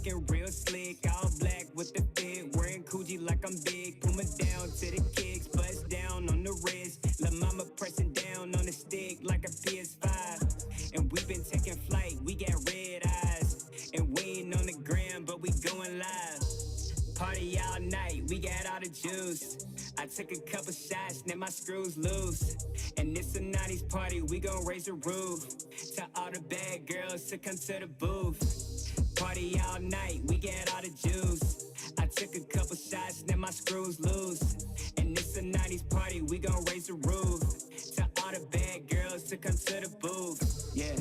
looking real slick, all black with the fit, wearing Coogee like I'm big. Puma down to the kicks, bust down on the wrist. La mama pressing down on the stick like a PS5. And we been taking flight, we got red eyes. And we ain't on the gram, but we going live. Party all night, we got all the juice. I took a couple shots, now my screws loose. And it's a 90s party, we gon' raise the roof. To all the bad girls to come to the booth. Party all night, we got all the juice. I took a couple shots, now my screws loose. And it's a 90s party, we gon' raise the roof. To all the bad girls to come to the booth. Yeah.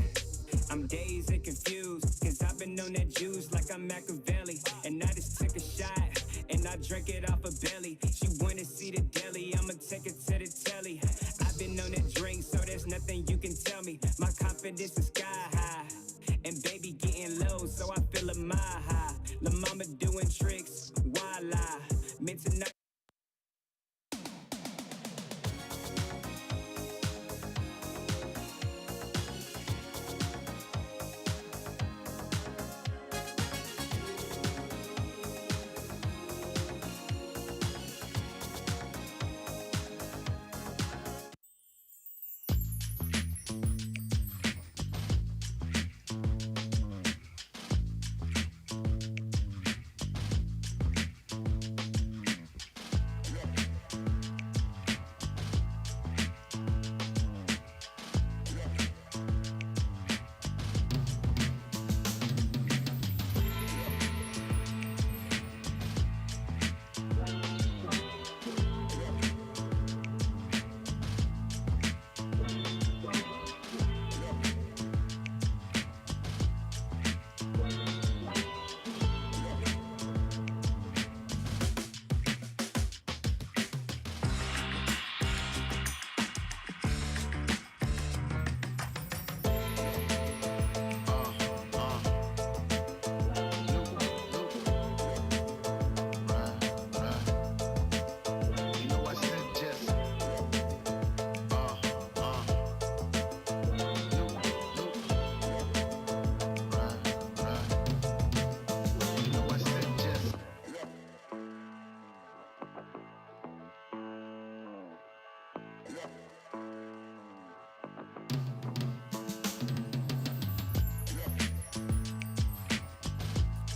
I'm dazed and confused, cause I've been on that juice like I'm Machiavelli. And I just took a shot, and I drank it off her belly. She wanna see the deli, I'ma take it to the telly. I've been on that drink, so there's nothing you can tell me. My confidence is sky high, and baby getting low, so I feel a mile high. La mama doing tricks, voila, meant to not.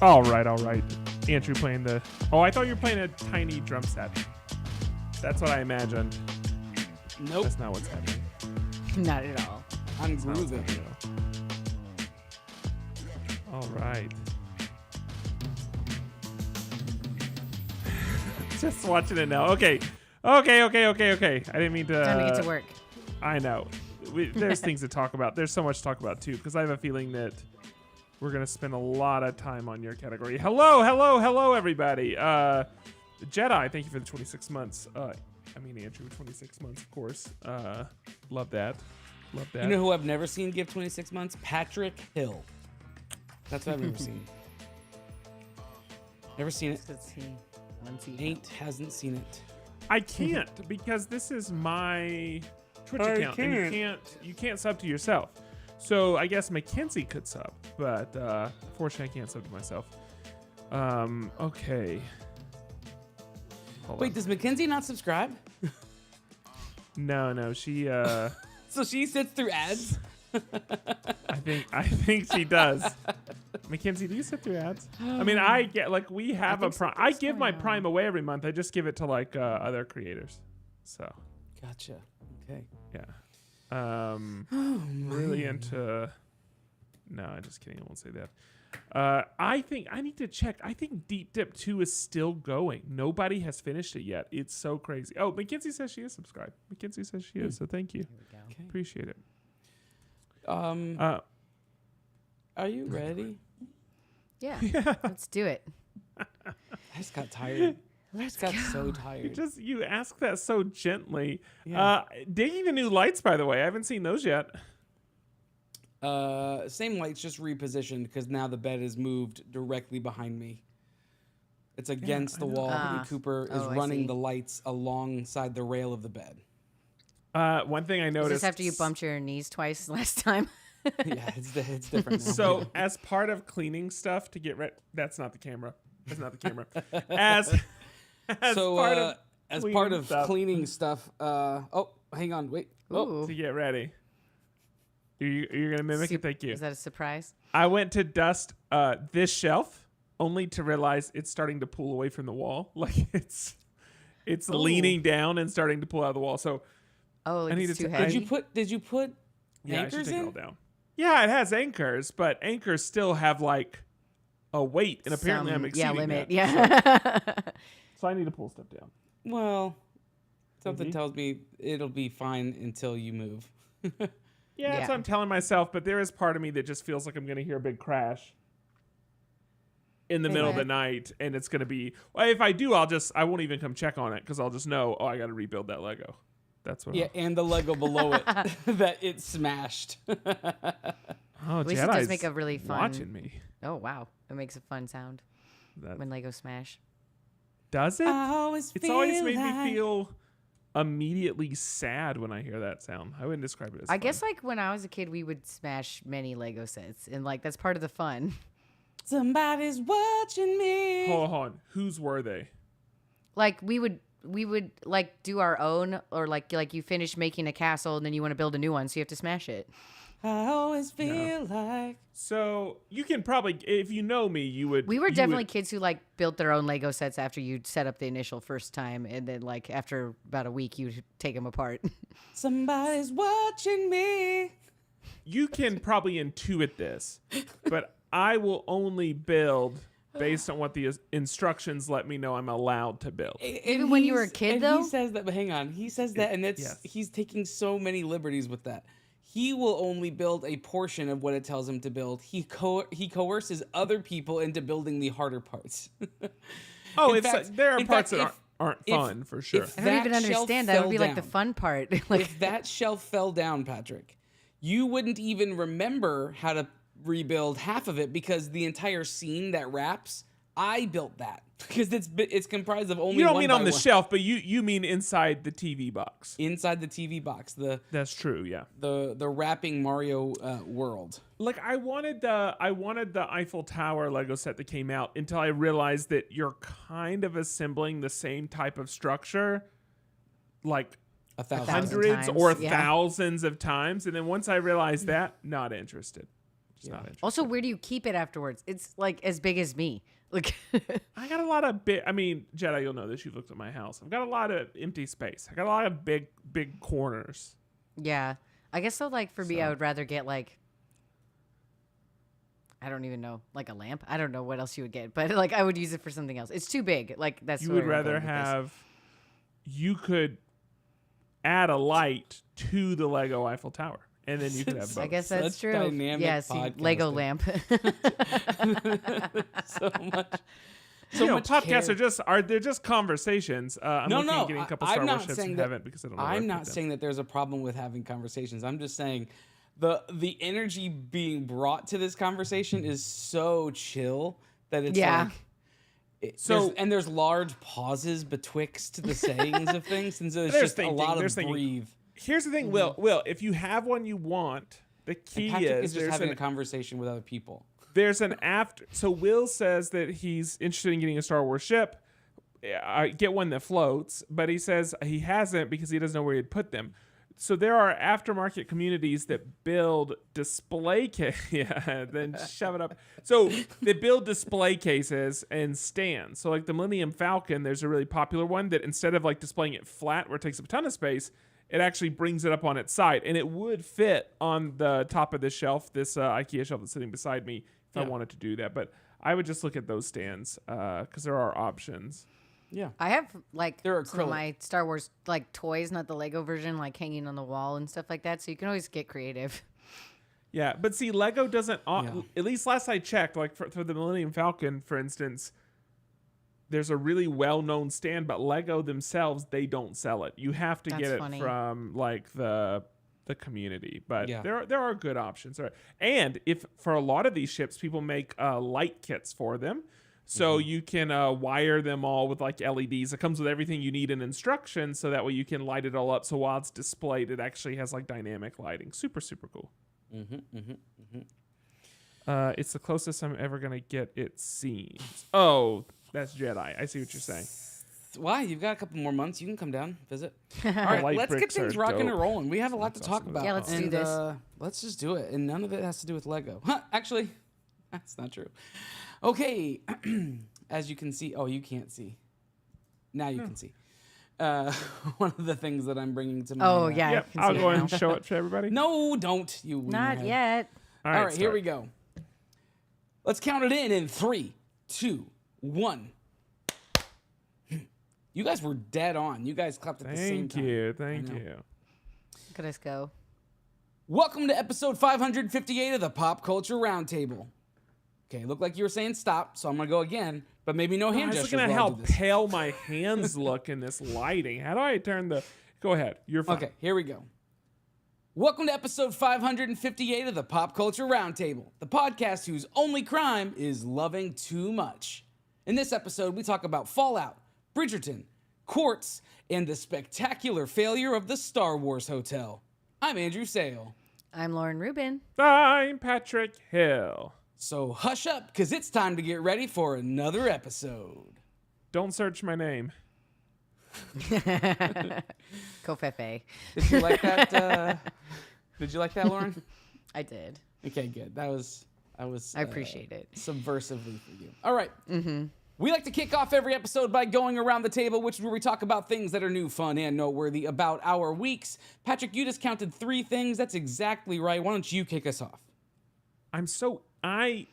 All right. Andrew playing the... Oh, I thought you were playing a tiny drum set. That's what I imagined. Nope. That's not what's happening. Not at all. I'm grooving. All right. Just watching it now. Okay. I didn't mean to... Time to get to work. I know. There's things to talk about. There's so much to talk about, too, because I have a feeling that we're going to spend a lot of time on your category. Hello, everybody. Jedi, thank you for the 26 months. Andrew, 26 months, of course. Love that. You know who I've never seen give 26 months? Patrick Hill. That's what I've never seen. Never seen it. Hasn't seen it. I can't because this is my Twitch account, and you can't sub to yourself. So I guess Mackenzie could sub, but unfortunately I can't sub to myself. Okay. Wait, does Mackenzie not subscribe? No, she. So she sits through ads. I think she does. Mackenzie, do you sit through ads? I mean, I get we have a Prime. I give my Prime away every month. I just give it to other creators. So. Gotcha. Okay. Yeah. Really into. No, I'm just kidding. I won't say that. I think I need to check. I think Deep Dip 2 is still going. Nobody has finished it yet. It's so crazy. Oh, Mackenzie says she is subscribed. Mackenzie says she is. So thank you. Okay. Appreciate it. Are you ready? Yeah. Let's do it. I just got tired. I just got so tired. You ask that so gently. Yeah. Digging the new lights, by the way. I haven't seen those yet. Same lights, just repositioned because now the bed is moved directly behind me. It's against the wall, and Cooper is running the lights alongside the rail of the bed. One thing I noticed. Is this after you bumped your knees twice last time? Yeah, it's different now. So as part of cleaning stuff to get rid, that's not the camera. That's not the camera. As part of cleaning stuff. Oh, hang on, wait. Oh, Ooh. to get ready. You're gonna mimic it. Thank you. Is that a surprise? I went to dust this shelf only to realize it's starting to pull away from the wall. Like it's leaning down and starting to pull out of the wall. So like I need it's to too ta- heavy. did you put yeah, I should anchors take it all in? down. Yeah, it has anchors, but anchors still have like a weight, and apparently I'm exceeding limit. that. Yeah. So I need to pull stuff down. Well, something tells me it'll be fine until you move. Yeah, that's what I'm telling myself, but there is part of me that just feels like I'm going to hear a big crash in the middle of the night, and it's going to be, well, if I do, I won't even come check on it, because I'll just know, I got to rebuild that Lego. That's what and the Lego below it that it smashed. Oh, At least it does make a really fun. watching me. Oh, wow. It makes a fun sound when Lego smash. Does it? It's always made like me feel immediately sad when I hear that sound. I wouldn't describe it as I guess like when I was a kid, we would smash many Lego sets, and like that's part of the fun. Somebody's watching me. Hold on. Whose were they? Like we would like do our own, or like you finish making a castle and then you want to build a new one, so you have to smash it. I always feel like. So you can probably, if you know me, you would. We were definitely kids who like built their own Lego sets after you set up the initial first time, and then like after about a week you'd take them apart. Somebody's watching me. You can probably intuit this, but I will only build based on what the instructions let me know I'm allowed to build. Even when you were a kid, though? He says that, but hang on. He says that, and he's taking so many liberties with that. He will only build a portion of what it tells him to build. He coerces other people into building the harder parts. There are parts that aren't fun, for sure. I don't even understand. That would be like the fun part. Like, if that shelf fell down, Patrick, you wouldn't even remember how to rebuild half of it, because the entire scene that wraps, I built that, because it's comprised of only. You don't one mean by on the one. shelf, but you mean inside the TV box. Inside the TV box, That's true, yeah. the wrapping Mario world. Like I wanted the Eiffel Tower Lego set that came out until I realized that you're kind of assembling the same type of structure, like 1,000 hundreds times, or yeah. thousands of times, and then once I realized that, not interested. Just not interested. also, where do you keep it afterwards? It's like as big as me. Like I got a lot of big. I mean, Jedi, you'll know this. You've looked at my house. I've got a lot of empty space. I got a lot of big corners. yeah, I guess so. Like for me, I would rather get like, I don't even know, like a lamp. I don't know what else you would get, but like I would use it for something else. It's too big. Like that's You where would I'm rather going with this. have. You could add a light to the Lego Eiffel Tower, and then you could have both. I guess that's Such true. dynamic Yeah, see, Lego podcasting. lamp. so much podcasts care. they're just conversations. I'm looking at getting a couple Star Wars ships and haven't, because I don't know. I'm not saying that there's a problem with having conversations. I'm just saying the energy being brought to this conversation is so chill that it's Yeah. like. So- There's large pauses betwixt the sayings of things, and so it's There's just thinking, a lot of there's thinking. breathe. Here's the thing, Will, if you have one you want, the key Patrick is is just there's having an a conversation with other people. there's an after. So Will says that he's interested in getting a Star Wars ship. I get one that floats, but he says he hasn't because he doesn't know where he'd put them. So there are aftermarket communities that build display yeah, then shove it up. So they build display cases and stands. So like the Millennium Falcon, there's a really popular one that instead of like displaying it flat where it takes up a ton of space, it actually brings it up on its side, and it would fit on the top of this shelf, this IKEA shelf that's sitting beside me, if I wanted to do that. But I would just look at those stands because there are options. Yeah. I have like They're some of acrylic. my Star Wars like toys, not the Lego version, like hanging on the wall and stuff like that. So you can always get creative. Yeah, but see, Lego doesn't. At least last I checked, like for the Millennium Falcon, for instance, there's a really well-known stand, but Lego themselves, they don't sell it. You have to That's get it funny. from like the community. But Yeah. there are good options. And if for a lot of these ships, people make light kits for them. So you can wire them all with like LEDs. It comes with everything you need in instructions, so that way you can light it all up. So while it's displayed, it actually has like dynamic lighting. Super, super cool. It's the closest I'm ever gonna get, it seems. Oh, that's Jedi. I see what you're saying. Why? You've got a couple more months. You can come down, visit. All Light right, let's get bricks things are rocking dope. and rolling. We have a lot to That's talk awesome. about. Yeah, let's do and, this. Let's just do it. And none of it has to do with Lego. Huh, actually, that's not true. Okay, as you can see. Oh, you can't see. Now you can see. One of the things that I'm bringing to my... Oh, yeah. Yep, I can I'll see go it ahead and now. show it to everybody. No, don't. You Not wienerhead. yet. All right, here start. we go. Let's count it in 3, 2, 1. You guys were dead on. You guys clapped at the same time. Thank you. Look at us go. Welcome to episode 558 of the Pop Culture Roundtable. Okay, looked like you were saying stop, so I'm going to go again, but maybe no hand I was gestures looking at while I how do this. pale my hands look in this lighting. How do I turn the... Go ahead. You're fine. Okay, here we go. Welcome to episode 558 of the Pop Culture Roundtable, the podcast whose only crime is loving too much. In this episode, we talk about Fallout, Bridgerton, Quartz, and the spectacular failure of the Star Wars Hotel. I'm Andrew Sale. I'm Lauren Rubin. I'm Patrick Hill. So hush up, because it's time to get ready for another episode. Don't search my name. Kofefe. Did you like that? Did you like that, Lauren? I did. Okay, good. I appreciate it. Subversively for you. All right. We like to kick off every episode by going around the table, which is where we talk about things that are new, fun, and noteworthy about our weeks. Patrick, you just counted 3 things. That's exactly right. Why don't you kick us off?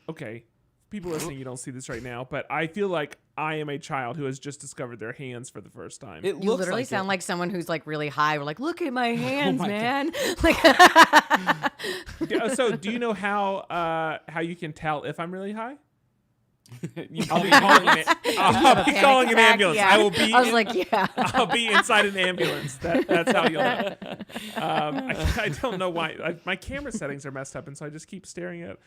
Okay, people listening, you don't see this right now, but I feel like I am a child who has just discovered their hands for the first time. It You looks literally like sound it. like someone who's like really high. We're like, look at my hands, my man. Like, So do you know how you can tell if I'm really high? You I'll be calling I'll be panic calling an attack, ambulance. yeah. I will be. I was like, yeah. I'll be inside an ambulance. That's how you'll know. I don't know why. My camera settings are messed up, and so I just keep staring at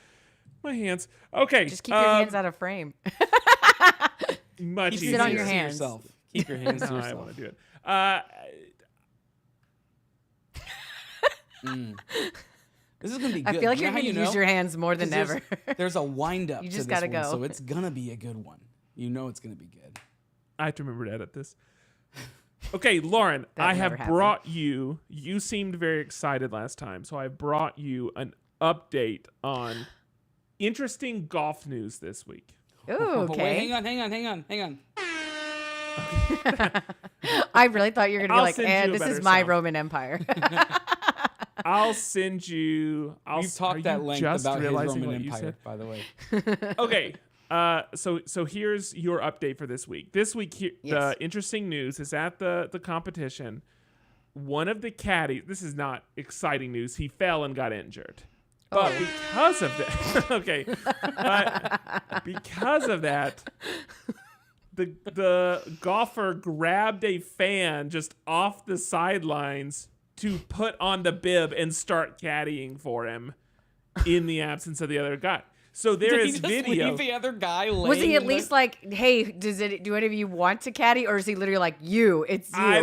my hands. Okay. Just keep your hands out of frame. Much Keep easier. Sit on hands your to hands. yourself. Keep your hands to No, I yourself. want to do it. This is gonna be I good. feel like You know you're how going to you use know? your hands more than 'Cause ever. There's a wind up You to just this gotta one, go. so it's gonna be a good one. You know it's gonna be good. I have to remember to edit this. Okay, Lauren, I have never happened. brought you. You seemed very excited last time, so I brought you an update on interesting golf news this week. Ooh, Oh, okay. wait, hang on. I really thought you were going to be I'll like, send you and a this is better my sound. Roman Empire. I'll send you. We've talked are at you length just about his realizing Roman what you Empire, said? by the way. Okay. So here's your update for this week. This week, Yes. the interesting news is at the competition. One of the caddies. This is not exciting news. He fell and got injured. But because of that, okay, because of that, the golfer grabbed a fan just off the sidelines to put on the bib and start caddying for him in the absence of the other guy. So there Did is he just video. leave the other guy laying Was he at in least the... like, hey, do any of you want to caddy? Or is he literally like, it's you? I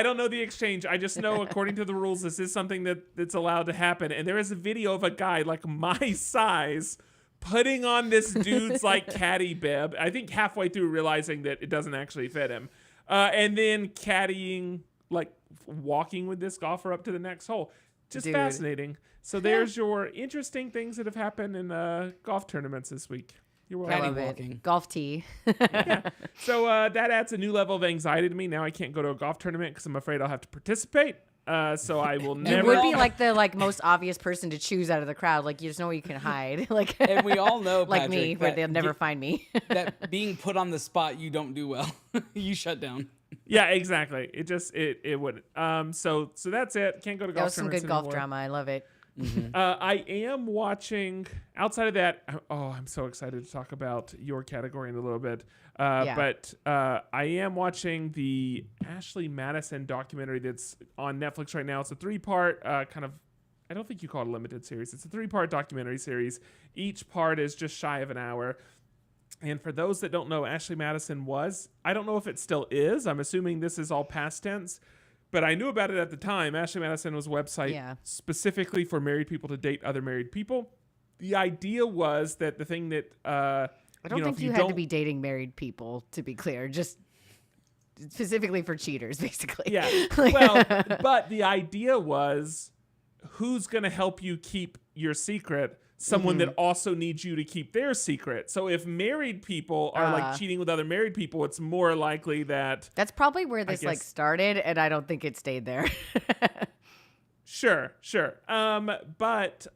don't know the exchange. I just know according to the rules, this is something that's allowed to happen. And there is a video of a guy like my size putting on this dude's like caddy bib. I think halfway through realizing that it doesn't actually fit him. And then caddying, like walking with this golfer up to the next hole. Just Dude. fascinating. So there's your interesting things that have happened in golf tournaments this week. You're welcome. Caddy Love it. walking. Golf tee. So that adds a new level of anxiety to me. Now I can't go to a golf tournament because I'm afraid I'll have to participate. So I will You never. would be like the most obvious person to choose out of the crowd. Like, you just know where you can hide. Like, And we all know, like Patrick, me, where that they'll never find me. that being put on the spot, you don't do well. You shut down. Yeah, exactly. It wouldn't. So that's it. Can't go to That golf was some tournaments good golf anymore. drama. I love it. I am watching. Outside of that, I'm so excited to talk about your category in a little bit. Yeah. But I am watching the Ashley Madison documentary that's on Netflix right now. It's a 3-part kind of. I don't think you call it a limited series. It's a 3-part documentary series. Each part is just shy of an hour. And for those that don't know, Ashley Madison was, I don't know if it still is, I'm assuming this is all past tense, but I knew about it at the time. Ashley Madison was a website specifically for married people to date other married people. The idea was that the thing that I don't think you had to be dating married people, to be clear. Just specifically for cheaters, basically. Yeah. Well, but the idea was, who's going to help you keep your secret? Someone that also needs you to keep their secret. So if married people are like cheating with other married people, it's more likely that... That's probably where this like started, and I don't think it stayed there. Sure. But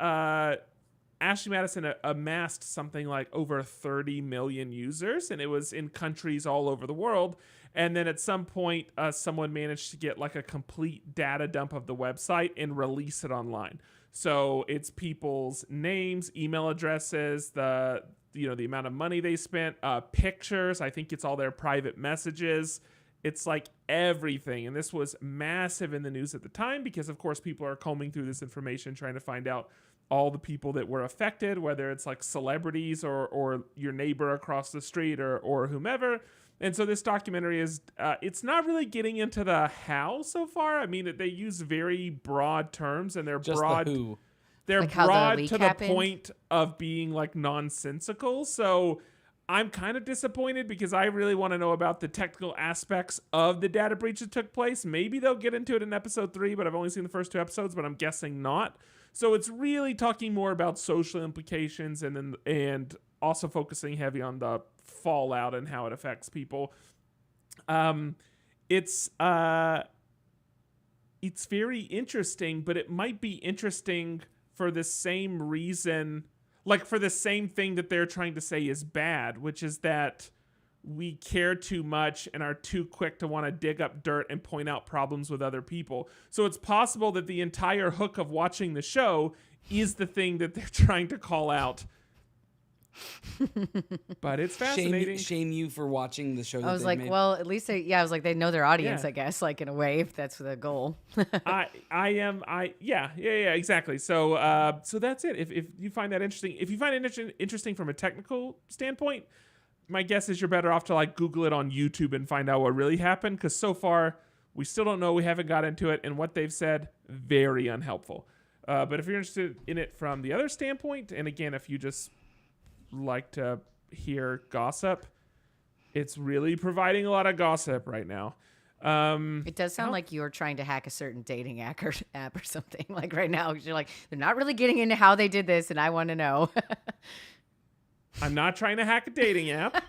Ashley Madison amassed something like over 30 million users, and it was in countries all over the world. And then at some point, someone managed to get like a complete data dump of the website and release it online. So it's people's names, email addresses, the amount of money they spent, pictures. I think it's all their private messages. It's like everything. And this was massive in the news at the time because, of course, people are combing through this information, trying to find out all the people that were affected, whether it's like celebrities or your neighbor across the street or whomever. And so this documentary is, it's not really getting into the how so far. I mean, they use very broad terms, and they're just broad. The who. They're like broad the to happened. the point of being like nonsensical. So I'm kind of disappointed because I really want to know about the technical aspects of the data breach that took place. Maybe they'll get into it in episode 3, but I've only seen the first 2 episodes, but I'm guessing not. So it's really talking more about social implications and also focusing heavy on the fallout and how it affects people. It's very interesting, but it might be interesting for the same reason, like for the same thing that they're trying to say is bad, which is that we care too much and are too quick to want to dig up dirt and point out problems with other people. So it's possible that the entire hook of watching the show is the thing that they're trying to call out. But it's fascinating. Shame you for watching the show. I was like, well, at least I was like, they know their audience, Yeah. I guess, like in a way, if that's the goal. Exactly. So that's it. If you find that interesting, if you find it interesting from a technical standpoint, my guess is you're better off to like Google it on YouTube and find out what really happened. Because so far we still don't know. We haven't got into it, and what they've said, very unhelpful. But if you're interested in it from the other standpoint, and again, if you just like to hear gossip, it's really providing a lot of gossip right now. It does sound like you're trying to hack a certain dating app or something like right now. You're like, they're not really getting into how they did this, and I want to know. I'm not trying to hack a dating app.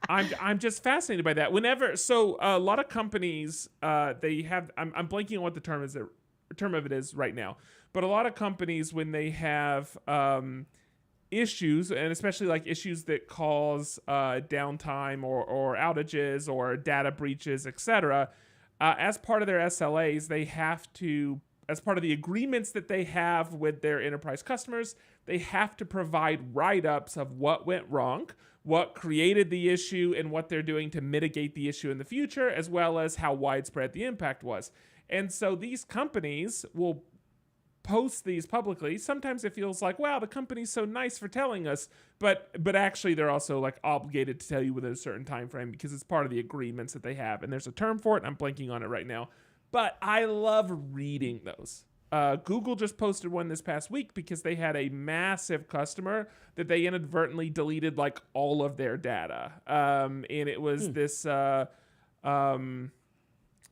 I'm just fascinated by that. So a lot of companies, they have, I'm blanking on what the term of it is right now, but a lot of companies, when they have issues, and especially like issues that cause downtime or outages or data breaches, etc., as part of their SLAs, they have to, as part of the agreements that they have with their enterprise customers, they have to provide write-ups of what went wrong, what created the issue, and what they're doing to mitigate the issue in the future, as well as how widespread the impact was. And so these companies will post these publicly. Sometimes it feels like, wow, the company's so nice for telling us, but actually they're also like obligated to tell you within a certain time frame because it's part of the agreements that they have. And there's a term for it, and I'm blanking on it right now. But I love reading those. Google just posted one this past week because they had a massive customer that they inadvertently deleted like all of their data. And it was this...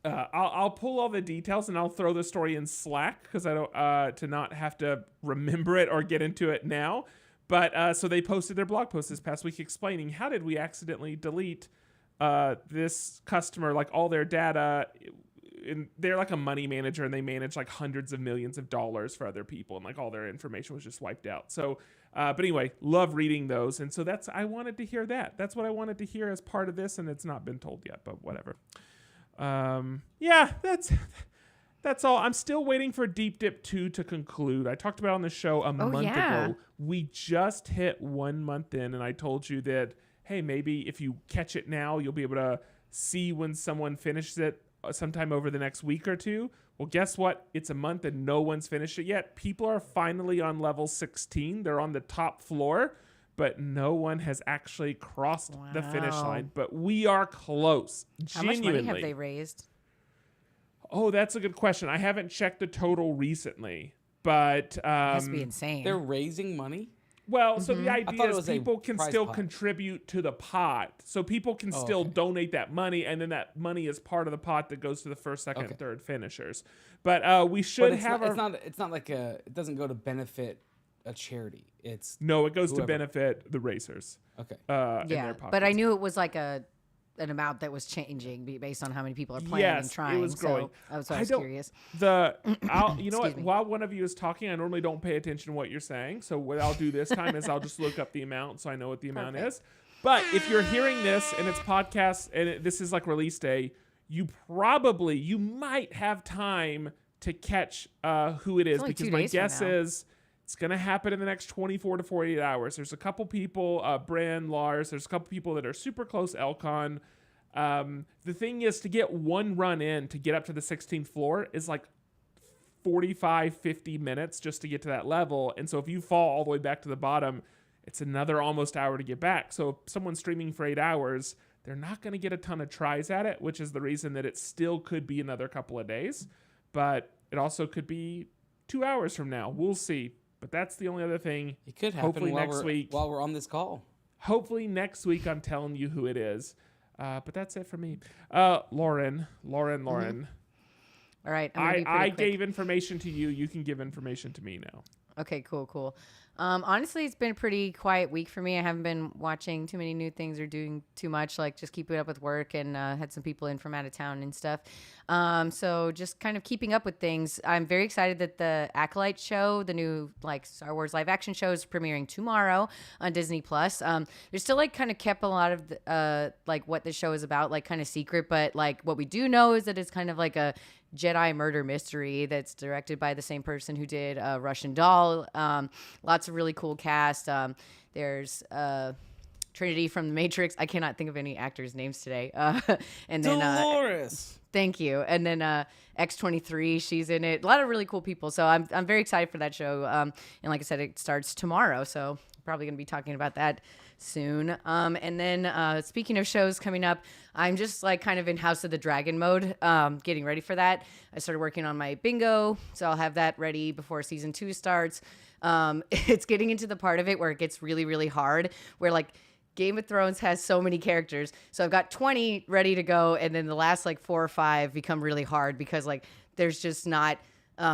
I'll pull all the details and I'll throw the story in Slack because I don't to not have to remember it or get into it now. But so they posted their blog post this past week explaining how did we accidentally delete this customer, like all their data. And they're like a money manager and they manage like hundreds of millions of dollars for other people, and like all their information was just wiped out. So but anyway, love reading those. And so I wanted to hear that. That's what I wanted to hear as part of this, and it's not been told yet, but whatever. That's all. I'm still waiting for Deep Dip 2 to conclude. I talked about it on the show a month ago. We just hit 1 month in, and I told you that, hey, maybe if you catch it now, you'll be able to see when someone finishes it sometime over the next week or two. Well, guess what? It's a month and no one's finished it yet. People are finally on level 16. They're on the top floor, but no one has actually crossed the finish line. But we are close. How Genuinely. much money have they raised? Oh, that's a good question. I haven't checked the total recently, but It has to be insane. They're raising money. well, so the idea it is was a people can prize still pot. contribute to the pot. So people can still okay. donate that money, and then that money is part of the pot that goes to the first, second, and Okay. third finishers. But we should But it's have not, it's not like it doesn't go to benefit a charity. It's No, it goes to whoever. benefit the racers. okay. In their yeah, pockets. but I knew it was like an amount that was changing based on how many people are playing and Yes, trying. it was growing. So I was don't- curious. You know what? Excuse me. While one of you is talking, I normally don't pay attention to what you're saying. So what I'll do this time is I'll just look up the amount so I know what the amount Perfect. is. But if you're hearing this and it's podcast and this is like release day, you might have time to catch who it is, only because 2 my days from guess now. is it's going to happen in the next 24 to 48 hours. There's a couple people, Bran, Lars, there's a couple people that are super close Elcon. The thing is, to get one run in to get up to the 16th floor is like 45, 50 minutes just to get to that level. And so if you fall all the way back to the bottom, it's another almost hour to get back. So if someone's streaming for 8 hours, they're not going to get a ton of tries at it, which is the reason that it still could be another couple of days. But it also could be 2 hours from now. We'll see. But that's the only other thing. It could happen Hopefully next week. while we're on this call. Hopefully next week I'm telling you who it is. But that's it for me. Lauren. All right. I'm gonna be pretty I quick. gave information to you. You can give information to me now. Okay, cool. Honestly, it's been a pretty quiet week for me. I haven't been watching too many new things or doing too much, like just keeping up with work, and had some people in from out of town and stuff. So just kind of keeping up with things. I'm very excited that the Acolyte show, the new like Star Wars live action show, is premiering tomorrow on Disney Plus. They're still like kind of kept a lot of like what the show is about, like kind of secret, but like what we do know is that it's kind of like a Jedi murder mystery that's directed by the same person who did Russian Doll. Lots of really cool cast. There's Trinity from The Matrix. I cannot think of any actors' names today. And then Dolores. thank you. And then X-23, she's in it. A lot of really cool people. So I'm very excited for that show. And like I said, it starts tomorrow. So probably going to be talking about that soon. And then speaking of shows coming up, I'm just like kind of in House of the Dragon mode, getting ready for that. I started working on my bingo, so I'll have that ready before season 2 starts. It's getting into the part of it where it gets really, really hard, where like Game of Thrones has so many characters. So I've got 20 ready to go, and then the last like 4 or 5 become really hard because like there's just not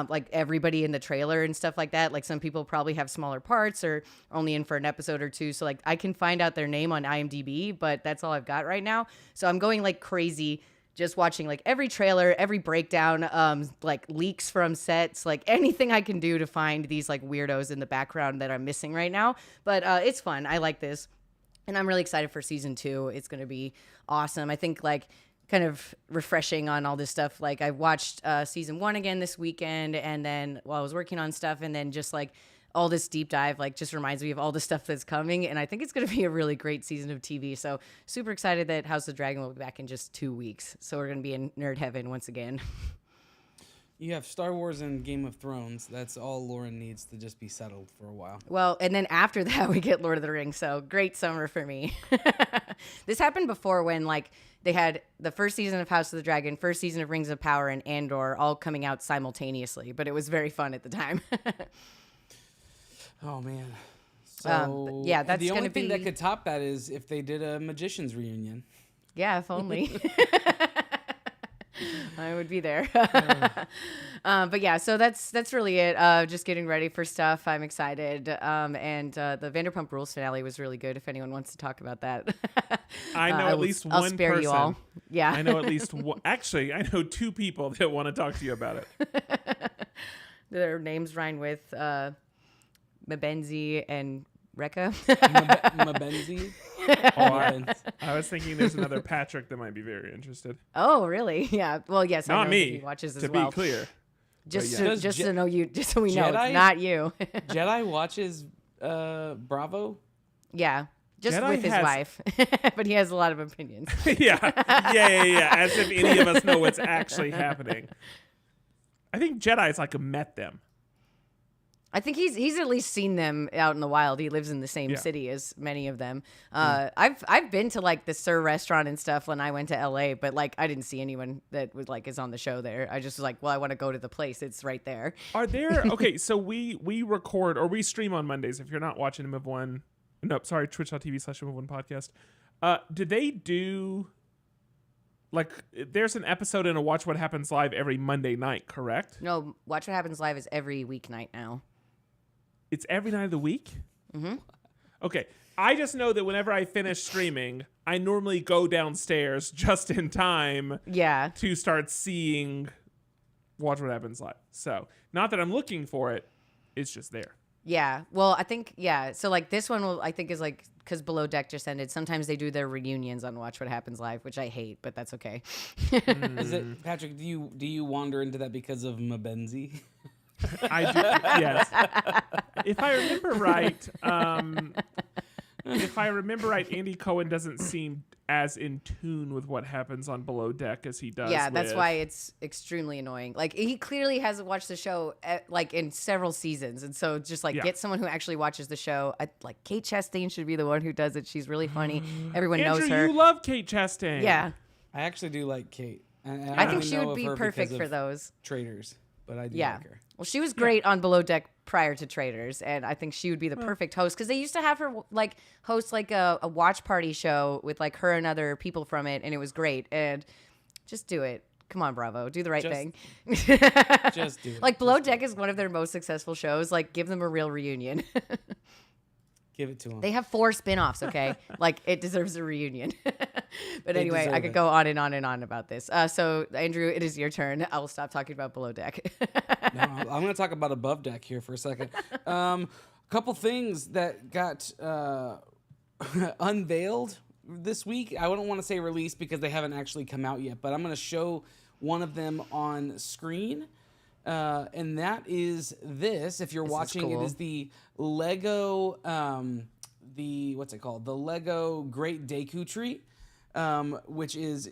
like everybody in the trailer and stuff like that. Like some people probably have smaller parts or only in for an episode or two. So like I can find out their name on IMDb, but that's all I've got right now. So I'm going like crazy, just watching like every trailer, every breakdown, like leaks from sets, like anything I can do to find these like weirdos in the background that I'm missing right now. But it's fun. I like this. And I'm really excited for season 2. It's going to be awesome. I think like kind of refreshing on all this stuff. Like I watched season 1 again this weekend, and then while I was working on stuff, and then just like all this deep dive, like just reminds me of all the stuff that's coming. And I think it's going to be a really great season of TV. So super excited that House of the Dragon will be back in just 2 weeks. So we're going to be in nerd heaven once again. You have Star Wars and Game of Thrones. That's all Lauren needs to just be settled for a while. Well, and then after that, we get Lord of the Rings. So great summer for me. This happened before when like they had the first season of House of the Dragon, first season of Rings of Power, and Andor all coming out simultaneously. But it was very fun at the time. Oh, man. So yeah, that's the only gonna thing be- that could top that is if they did a Magicians reunion. Yeah, if only. I would be there. But yeah, so that's really it. Just getting ready for stuff. I'm excited. And the Vanderpump Rules finale was really good. If anyone wants to talk about that, I know at least I'll one spare person. you all. Yeah, I know at least one. Actually, I know 2 people that want to talk to you about it. Their names rhyme with Mabenzi and Rekka. Mabenzi. I was thinking there's another Patrick that might be very interested. Oh, really? Yeah. Well, yes. I Not know me. that he watches as To well. be clear. Just yeah. so, Does just Je- to know you, just so we know, Jedi? it's not you. Jedi watches Bravo. Yeah. Just Jedi with his has- wife, but he has a lot of opinions. yeah. As if any of us know what's actually happening. I think Jedi's like met them. I think he's at least seen them out in the wild. He lives in the same city as many of them. I've been to like the Sir restaurant and stuff when I went to LA, but like I didn't see anyone that was like is on the show there. I just was like, well, I want to go to the place. It's right there. Are there okay? So we record or we stream on Mondays. If you're not watching Move One, twitch.tv/Move One podcast. Do they do like there's an episode in a Watch What Happens Live every Monday night, correct? No, Watch What Happens Live is every weeknight now. It's every night of the week? Mm-hmm. Okay. I just know that whenever I finish streaming, I normally go downstairs just in time to start seeing Watch What Happens Live. So, not that I'm looking for it, it's just there. Yeah. Well, I think, so like this one I think is like, because Below Deck just ended, sometimes they do their reunions on Watch What Happens Live, which I hate, but that's okay. Is it, Patrick, do you wander into that because of Mabenzi? I do, yes. If I remember right, Andy Cohen doesn't seem as in tune with what happens on Below Deck as he does. Yeah, that's why it's extremely annoying. Like he clearly hasn't watched the show like in several seasons, and so just like get someone who actually watches the show. Like Kate Chastain should be the one who does it. She's really funny. Everyone knows her. You love Kate Chastain. Yeah, I actually do like Kate. And I think she would be perfect for those Traders. But I do like her. Well, she was great on Below Deck prior to Traders, and I think she would be the perfect host because they used to have her like host like a watch party show with like her and other people from it, and it was great. And just do it. Come on, Bravo, do the right thing. Just do it. Like Below Deck is one of their most successful shows. Like, give them a real reunion. Give it to them. They have 4 spinoffs, okay? Like, it deserves a reunion. But anyway, I could go on and on and on about this. So, Andrew, it is your turn. I will stop talking about Below Deck. No, I'm going to talk about Above Deck here for a second. Couple things that got unveiled this week. I don't want to say released because they haven't actually come out yet, but I'm going to show one of them on screen. And that is this. If you're watching, it is the Lego, what's it called? The Lego Great Deku Tree, which is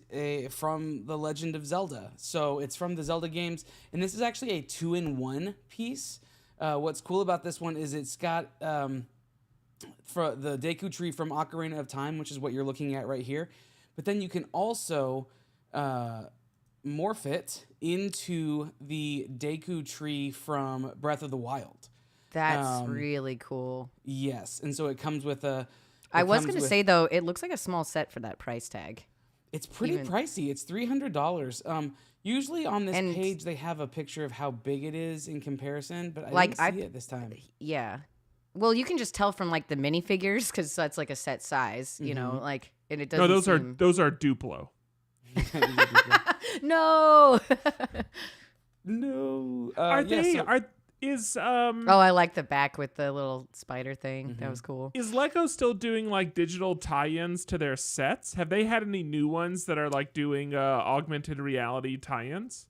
from The Legend of Zelda. So it's from the Zelda games, and this is actually a 2-in-1 piece. What's cool about this one is it's got for the Deku Tree from Ocarina of Time, which is what you're looking at right here. But then you can also morph it into the Deku Tree from Breath of the Wild. That's really cool. Yes, and so it comes with a... I was going to say, though, it looks like a small set for that price tag. It's pretty pricey. It's $300. Usually on this page, they have a picture of how big it is in comparison, but I didn't see it this time. Yeah. Well, you can just tell from, like, the minifigures, because that's, like, a set size, you know, like, and it doesn't those are Duplo. No. No. I like the back with the little spider thing. Mm-hmm. That was cool. Is Lego still doing like digital tie-ins to their sets? Have they had any new ones that are like doing augmented reality tie-ins?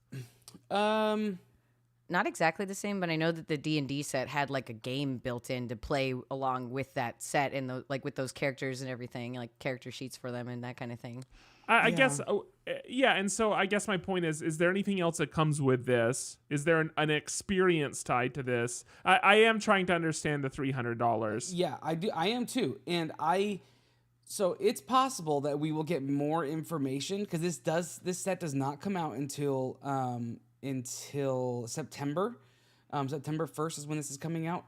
Not exactly the same, but I know that the D&D set had like a game built in to play along with that set and like with those characters and everything, like character sheets for them and that kind of thing. I guess, and so I guess my point is there anything else that comes with this? Is there an experience tied to this? I am trying to understand the $300. Yeah, I do. I am too. And so it's possible that we will get more information because this set does not come out until September. September 1st is when this is coming out.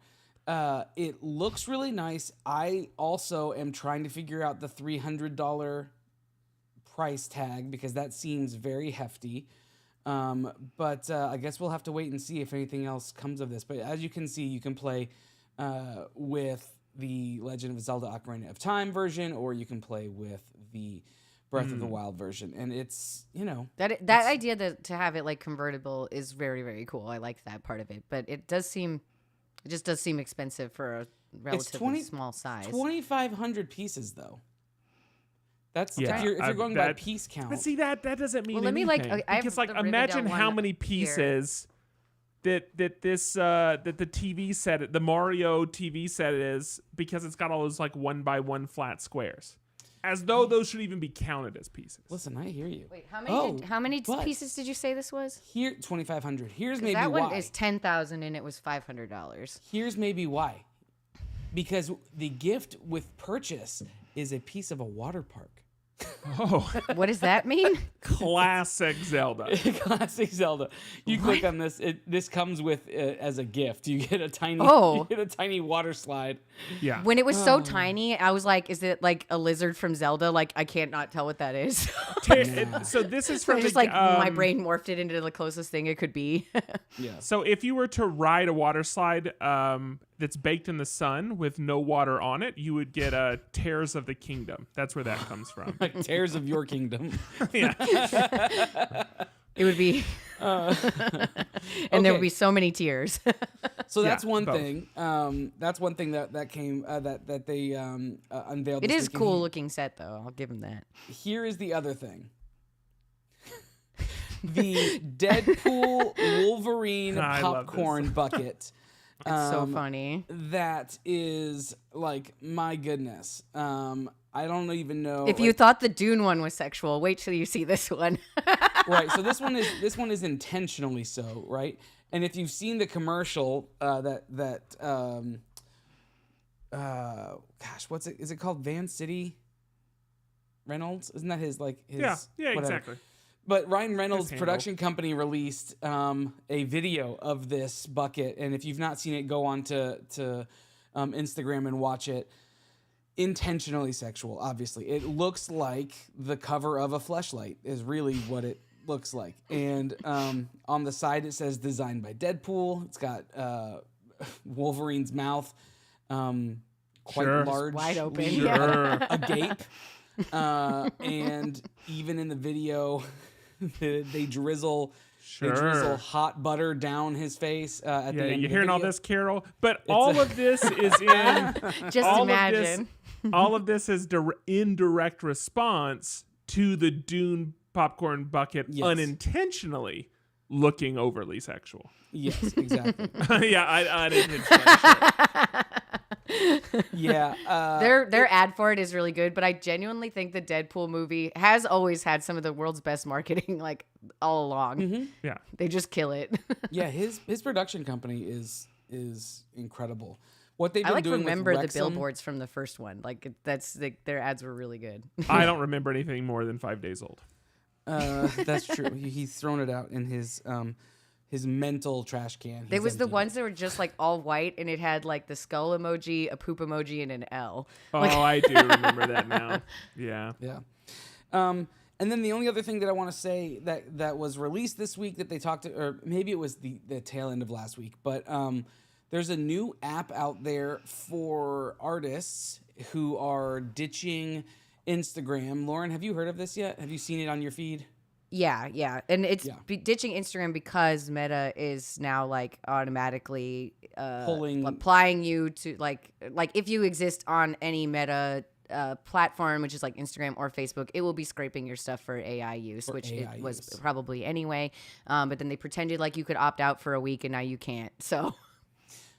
It looks really nice. I also am trying to figure out the $300 price tag because that seems very hefty. But I guess we'll have to wait and see if anything else comes of this. But as you can see, you can play with the Legend of Zelda Ocarina of Time version, or you can play with the Breath of the Wild version. And it's, that idea to have it like convertible is very, very cool. I like that part of it. But it just does seem expensive for a relatively small size. 2,500 pieces though. That's if you're going by piece count. But see that doesn't mean anything. Because imagine how many pieces that the TV set, the Mario TV set is, because it's got all those like 1x1 flat squares. as though those should even be counted as pieces. Listen, I hear you. Wait, how many pieces did you say this was? Here, 2,500. Here's maybe that why. one is $10,000 and it was $500. Here's maybe why. Because the gift with purchase is a piece of a water park. Oh, What does that mean? classic Zelda. Classic Zelda. You click on this. This comes with as a gift. You get a tiny. Oh. You get a tiny water slide. Yeah. When it was so tiny, I was like, is it like a lizard from Zelda? Like, I can't not tell what that is. So this is from Just the, like my brain morphed it into the closest thing it could be. Yeah. So if you were to ride a water slide that's baked in the sun with no water on it, you would get Tears of the Kingdom. That's where that comes from. Like Tears of Your Kingdom. Yeah. It would be, and there would be so many tears. So that's one both. thing. That's one thing that came that they unveiled. It this is weekend. cool looking set though. I'll give him that. Here is the other thing. The Deadpool Wolverine I love popcorn bucket. It's so funny. That is like, my goodness. I don't even know. If you thought the Dune one was sexual, wait till you see this one. Right, so this one is intentionally so, right? And if you've seen the commercial, what's it? Is it called Van City Reynolds? Isn't that his Yeah, whatever. exactly. But Ryan Reynolds' handle. production company released a video of this bucket, and if you've not seen it, go on to Instagram and watch it. Intentionally sexual, obviously. It looks like the cover of a fleshlight is really what it looks like. And on the side it says designed by Deadpool. It's got Wolverine's mouth quite Sure. large, Wide open. Sure. agape. And even in the video, they drizzle hot butter down his face at the end. You of the hearing all video. this, Carol? But all of this is in. Just all imagine. All of this is in direct response to the Dune popcorn bucket Yes. unintentionally looking overly sexual. Yes, exactly. Yeah, I unintentionally. Yeah. Their ad for it is really good, but I genuinely think the Deadpool movie has always had some of the world's best marketing, like all along. Yeah. They just kill it. Yeah, his production company is incredible. What they've been I doing remember with the Wrexham, billboards from the first one. Like their ads were really good. I don't remember anything more than 5 days old. That's true. He's thrown it out in his mental trash can. They He's was the emptied ones that were just like all white, and it had like the skull emoji, a poop emoji, and an L. Oh, I do remember that now. Yeah. it. Yeah. And then the only other thing that I want to say that was released this week that they talked to, or maybe it was the tail end of last week, but there's a new app out there for artists who are ditching Instagram. Lauren, have you heard of this yet? Have you seen it on your feed? Yeah, and it's ditching Instagram because Meta is now like automatically applying you to like if you exist on any Meta platform, which is like Instagram or Facebook, it will be scraping your stuff for AI use, which it was probably anyway. But then they pretended like you could opt out for a week, and now you can't.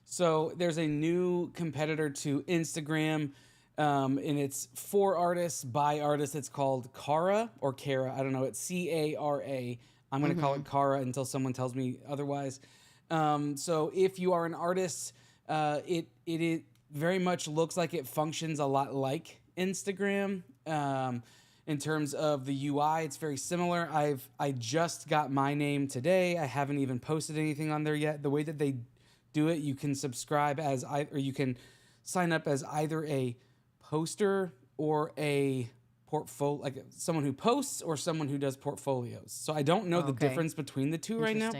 So there's a new competitor to Instagram. And it's for artists, by artists. It's called Cara or Cara. I don't know. It's Cara. I'm going to call it Cara until someone tells me otherwise. So if you are an artist, it very much looks like it functions a lot like Instagram. In terms of the UI, it's very similar. I just got my name today. I haven't even posted anything on there yet. The way that they do it, you can subscribe or you can sign up as either a poster or a portfolio, like someone who posts or someone who does portfolios. So I don't know the difference between the two right now.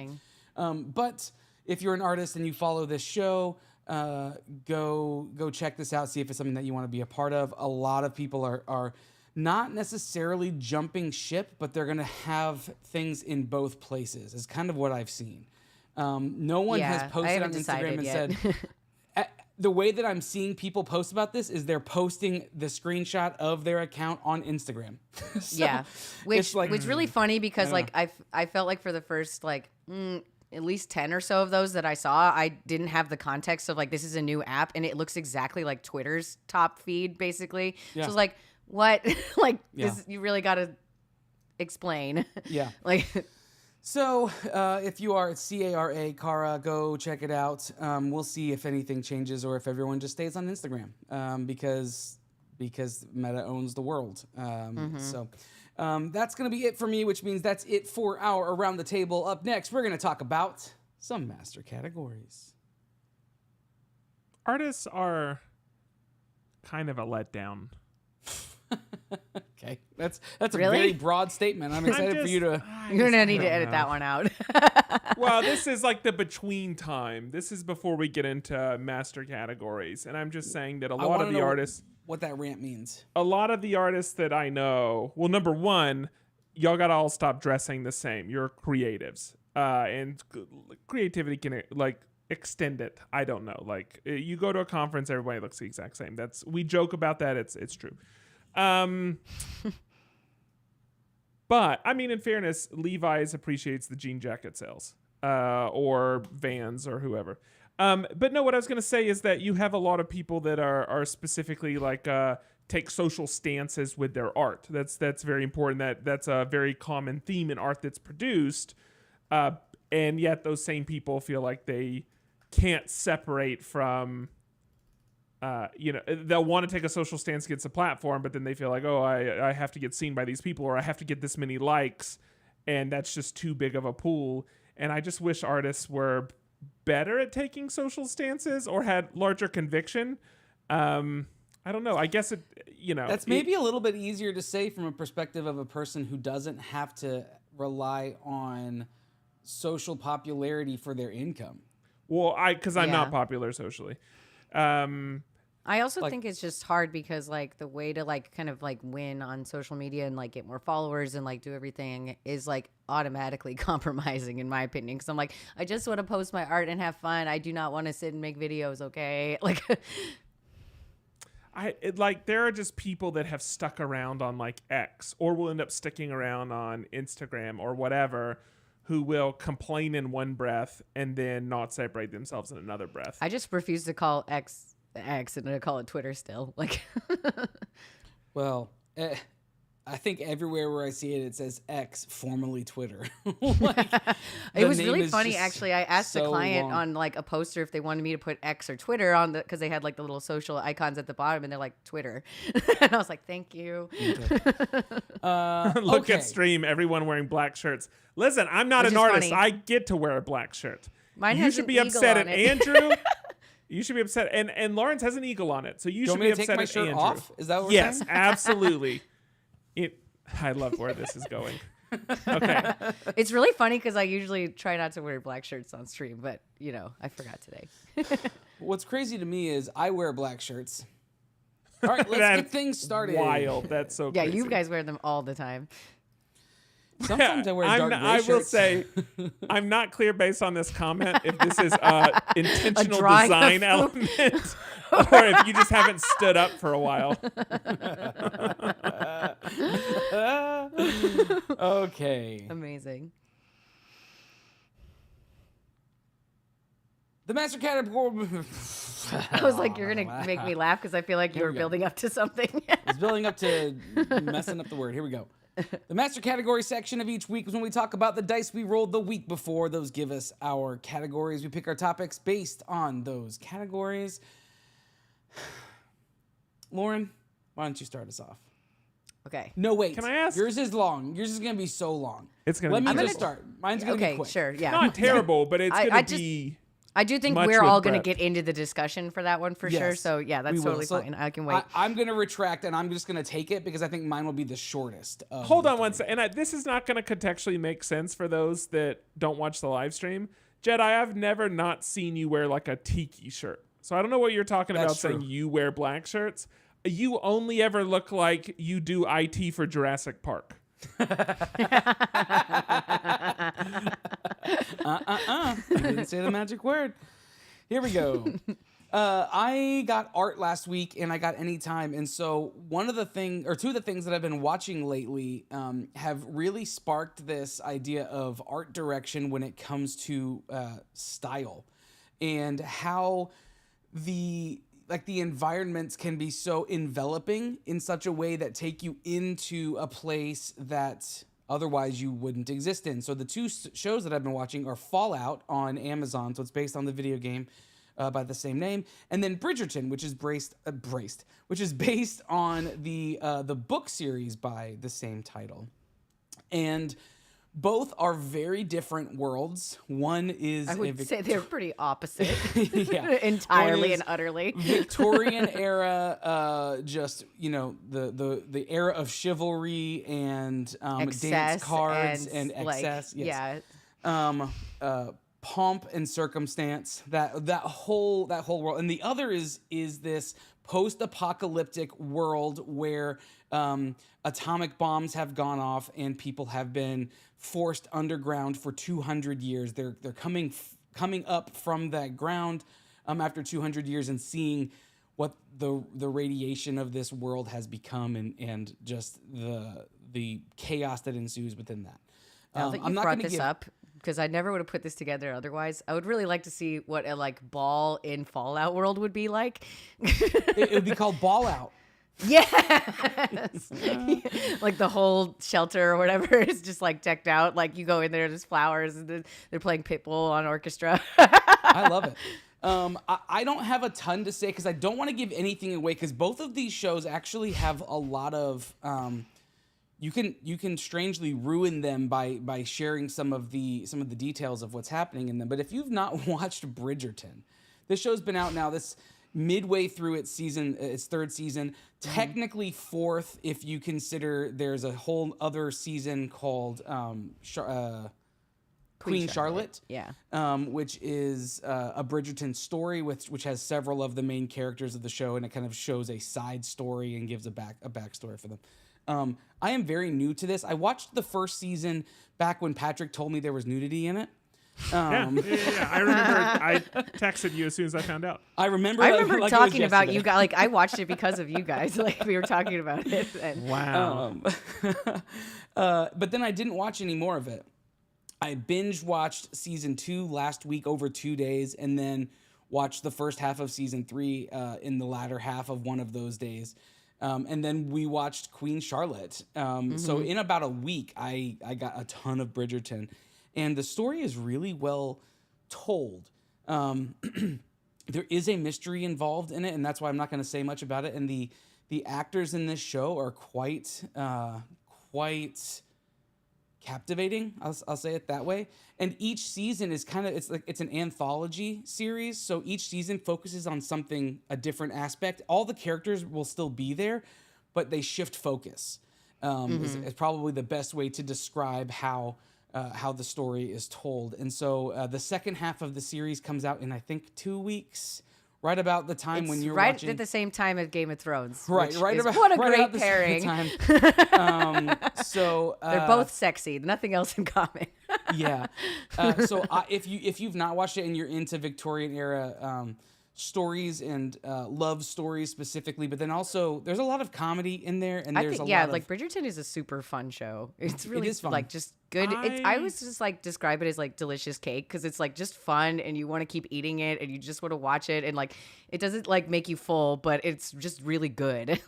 But if you're an artist and you follow this show, go check this out. See if it's something that you want to be a part of. A lot of people are not necessarily jumping ship, but they're going to have things in both places. Is kind of what I've seen. No one has posted on Instagram and said. The way that I'm seeing people post about this is they're posting the screenshot of their account on Instagram. Which really funny because like I felt like for the first like at least 10 or so of those that I saw, I didn't have the context of like this is a new app and it looks exactly like Twitter's top feed basically. So it's like, what? Like, Yeah. you really got to explain. Yeah. Like, So, if you are at CARA, Cara, go check it out. We'll see if anything changes or if everyone just stays on Instagram, because Meta owns the world. So, that's going to be it for me, which means that's it for our Around the Table. Up next, we're going to talk about some master categories. Artists are kind of a letdown. Okay, that's a Really? very broad statement. I'm excited for you to. you're going to need to edit that one out. Well, this is like the between time. This is before we get into master categories. And I'm just saying that a lot of the artists, what that rant means. a lot of the artists that I know, well, number one, y'all got to all stop dressing the same. You're creatives. And creativity can like extend it. I don't know. Like you go to a conference, everybody looks the exact same. We joke about that. It's true. But I mean, in fairness, Levi's appreciates the jean jacket sales, or Vans or whoever. But no, what I was going to say is that you have a lot of people that are specifically like, take social stances with their art. That's very important. That's a very common theme in art that's produced. And yet those same people feel like they can't separate from, they'll want to take a social stance against a platform, but then they feel like, oh, I have to get seen by these people, or I have to get this many likes, and that's just too big of a pool. And I just wish artists were better at taking social stances or had larger conviction. I don't know. I guess That's maybe a little bit easier to say from a perspective of a person who doesn't have to rely on social popularity for their income. Well, because I'm not popular socially. I also think it's just hard because like the way to like kind of like win on social media and like get more followers and like do everything is like automatically compromising, in my opinion. Because I'm like, I just want to post my art and have fun. I do not want to sit and make videos. Okay, like. There are just people that have stuck around on like X, or will end up sticking around on Instagram or whatever, who will complain in one breath and then not separate themselves in another breath. I just refuse to call X and I call it Twitter still. Like, well, I think everywhere where I see it, it says X, formerly Twitter. it was really funny, actually. I asked the client on like a poster if they wanted me to put X or Twitter on because they had like the little social icons at the bottom, and they're like Twitter, and I was like, thank you. Okay. Look at stream, everyone wearing black shirts. Listen, I'm not an artist. Funny. I get to wear a black shirt. Mine you has should an be eagle upset on at it. Andrew. You should be upset, and Lawrence has an eagle on it, so you should be upset take my at shirt Andrew. off? Is that what we're Yes, saying? absolutely. I love where this is going. Okay. It's really funny because I usually try not to wear black shirts on stream, but I forgot today. What's crazy to me is I wear black shirts. All right, let's get things started. Wild. That's so Yeah, crazy. you guys wear them all the time. Sometimes I wear dark gray I will shirts. say, I'm not clear based on this comment if this is intentional drawing design of element or if you just haven't stood up for a while. Okay. Amazing. The master category. I was like, you're going to make me laugh because I feel like you were we go. building up to something. It's building up to messing up the word. Here we go. The master category section of each week is when we talk about the dice we rolled the week before. Those give us our categories. We pick our topics based on those categories. Lauren, why don't you start us off? Okay. No, wait. Can I ask? Yours is long. Yours is going to be so long. It's going to Let be me terrible. just start. Mine's going to be Okay, quick. sure. Yeah. Not terrible, but it's I going to just- be... I do think much we're with all going to breadth. get into the discussion for that one for sure. Yes, So, yeah, that's we will. totally So fine. I can wait. I'm going to retract, and I'm just going to take it because I think mine will be the shortest. Hold on one second. And this is not going to contextually make sense for those that don't watch the live stream. Jedi, I've never not seen you wear like a tiki shirt. So I don't know what you're talking about That's saying true. you wear black shirts. You only ever look like you do IT for Jurassic Park. You didn't say the magic word. Here we go. I got art last week and I got Anytime. And so two of the things that I've been watching lately have really sparked this idea of art direction when it comes to style and how the the environments can be so enveloping in such a way that take you into a place that otherwise you wouldn't exist in. So the two shows that I've been watching are Fallout on Amazon, so it's based on the video game by the same name, and then Bridgerton, which is based on the book series by the same title. And both are very different worlds. One is I would say they're pretty opposite, yeah, entirely and utterly. Victorian era, just the era of chivalry and dance cards and excess, yes. Yeah, pomp and circumstance. That whole world, and the other is this post-apocalyptic world where atomic bombs have gone off and people have been forced underground for 200 years. They're coming up from that ground after 200 years and seeing what the radiation of this world has become and just the chaos that ensues within that. Now that you brought this up, because I never would have put this together otherwise, I would really like to see what a ball in Fallout world would be like. It would be called Ball Out. Yes. Like the whole shelter or whatever is just decked out. Like you go in there, there's flowers, and they're playing Pitbull on orchestra. I love it. I don't have a ton to say because I don't want to give anything away because both of these shows actually have a lot of you can strangely ruin them by sharing some of the details of what's happening in them. But if you've not watched Bridgerton, this show's been out now. This midway through its third season, technically fourth if you consider there's a whole other season called Queen Charlotte. Yeah. Which is a Bridgerton story which has several of the main characters of the show, and it kind of shows a side story and gives a backstory for them. I am very new to this. I watched the first season back when Patrick told me there was nudity in it. Yeah. I remember I texted you as soon as I found out. I remember talking about you guys. I watched it because of you guys. We were talking about it. And, wow. But then I didn't watch any more of it. I binge watched season 2 last week over 2 days, and then watched the first half of season 3 in the latter half of one of those days. And then we watched Queen Charlotte. So in about a week, I got a ton of Bridgerton. And the story is really well told. There is a mystery involved in it, and that's why I'm not going to say much about it. And the actors in this show are quite captivating. I'll say it that way. And each season is it's an anthology series. So each season focuses on a different aspect. All the characters will still be there, but they shift focus. Is probably the best way to describe how the story is told. And so the second half of the series comes out in, I think, 2 weeks, right about the time when you're watching. Right at the same time as Game of Thrones. Right about what a right great about the pairing. same time. So they're both sexy. Nothing else in common. Yeah. So if you've not watched it and you're into Victorian era stories and love stories specifically, but then also there's a lot of comedy in there, and there's Bridgerton is a super fun show. It's really fun. Just good. I always just describe it as delicious cake because it's just fun and you want to keep eating it and you just want to watch it, and it doesn't make you full, but it's just really good.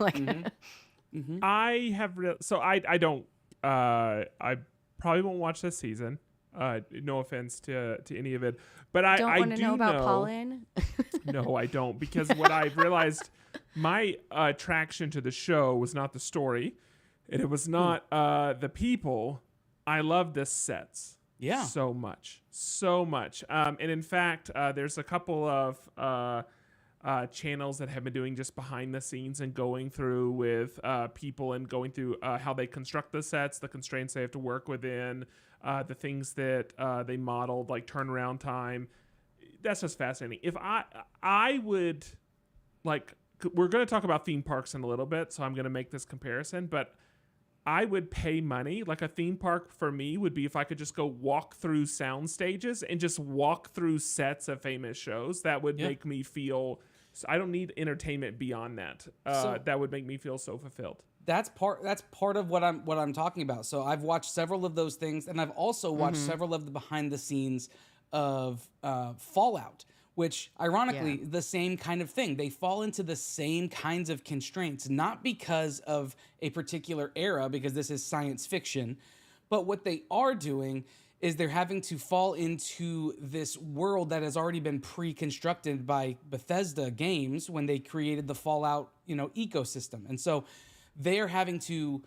I have I don't I probably won't watch this season. No offense to any of it, but I want to do know about Pauline. No, I don't, because what I've realized, my attraction to the show was not the story, and it was not the people. I love the sets, so much. And in fact, there's a couple of channels that have been doing just behind the scenes and going through with people and going through how they construct the sets, the constraints they have to work within. The things that they modeled, like turnaround time. That's just fascinating. If I would, we're going to talk about theme parks in a little bit, so I'm going to make this comparison, but I would pay money. Like a theme park for me would be if I could just go walk through sound stages and just walk through sets of famous shows. That would make me feel, I don't need entertainment beyond that. That would make me feel so fulfilled. That's part of what I'm talking about. So I've watched several of those things, and I've also watched several of the behind the scenes of Fallout, which ironically, the same kind of thing. They fall into the same kinds of constraints, not because of a particular era, because this is science fiction, but what they are doing is they're having to fall into this world that has already been pre-constructed by Bethesda Games when they created the Fallout, ecosystem. And so they're having to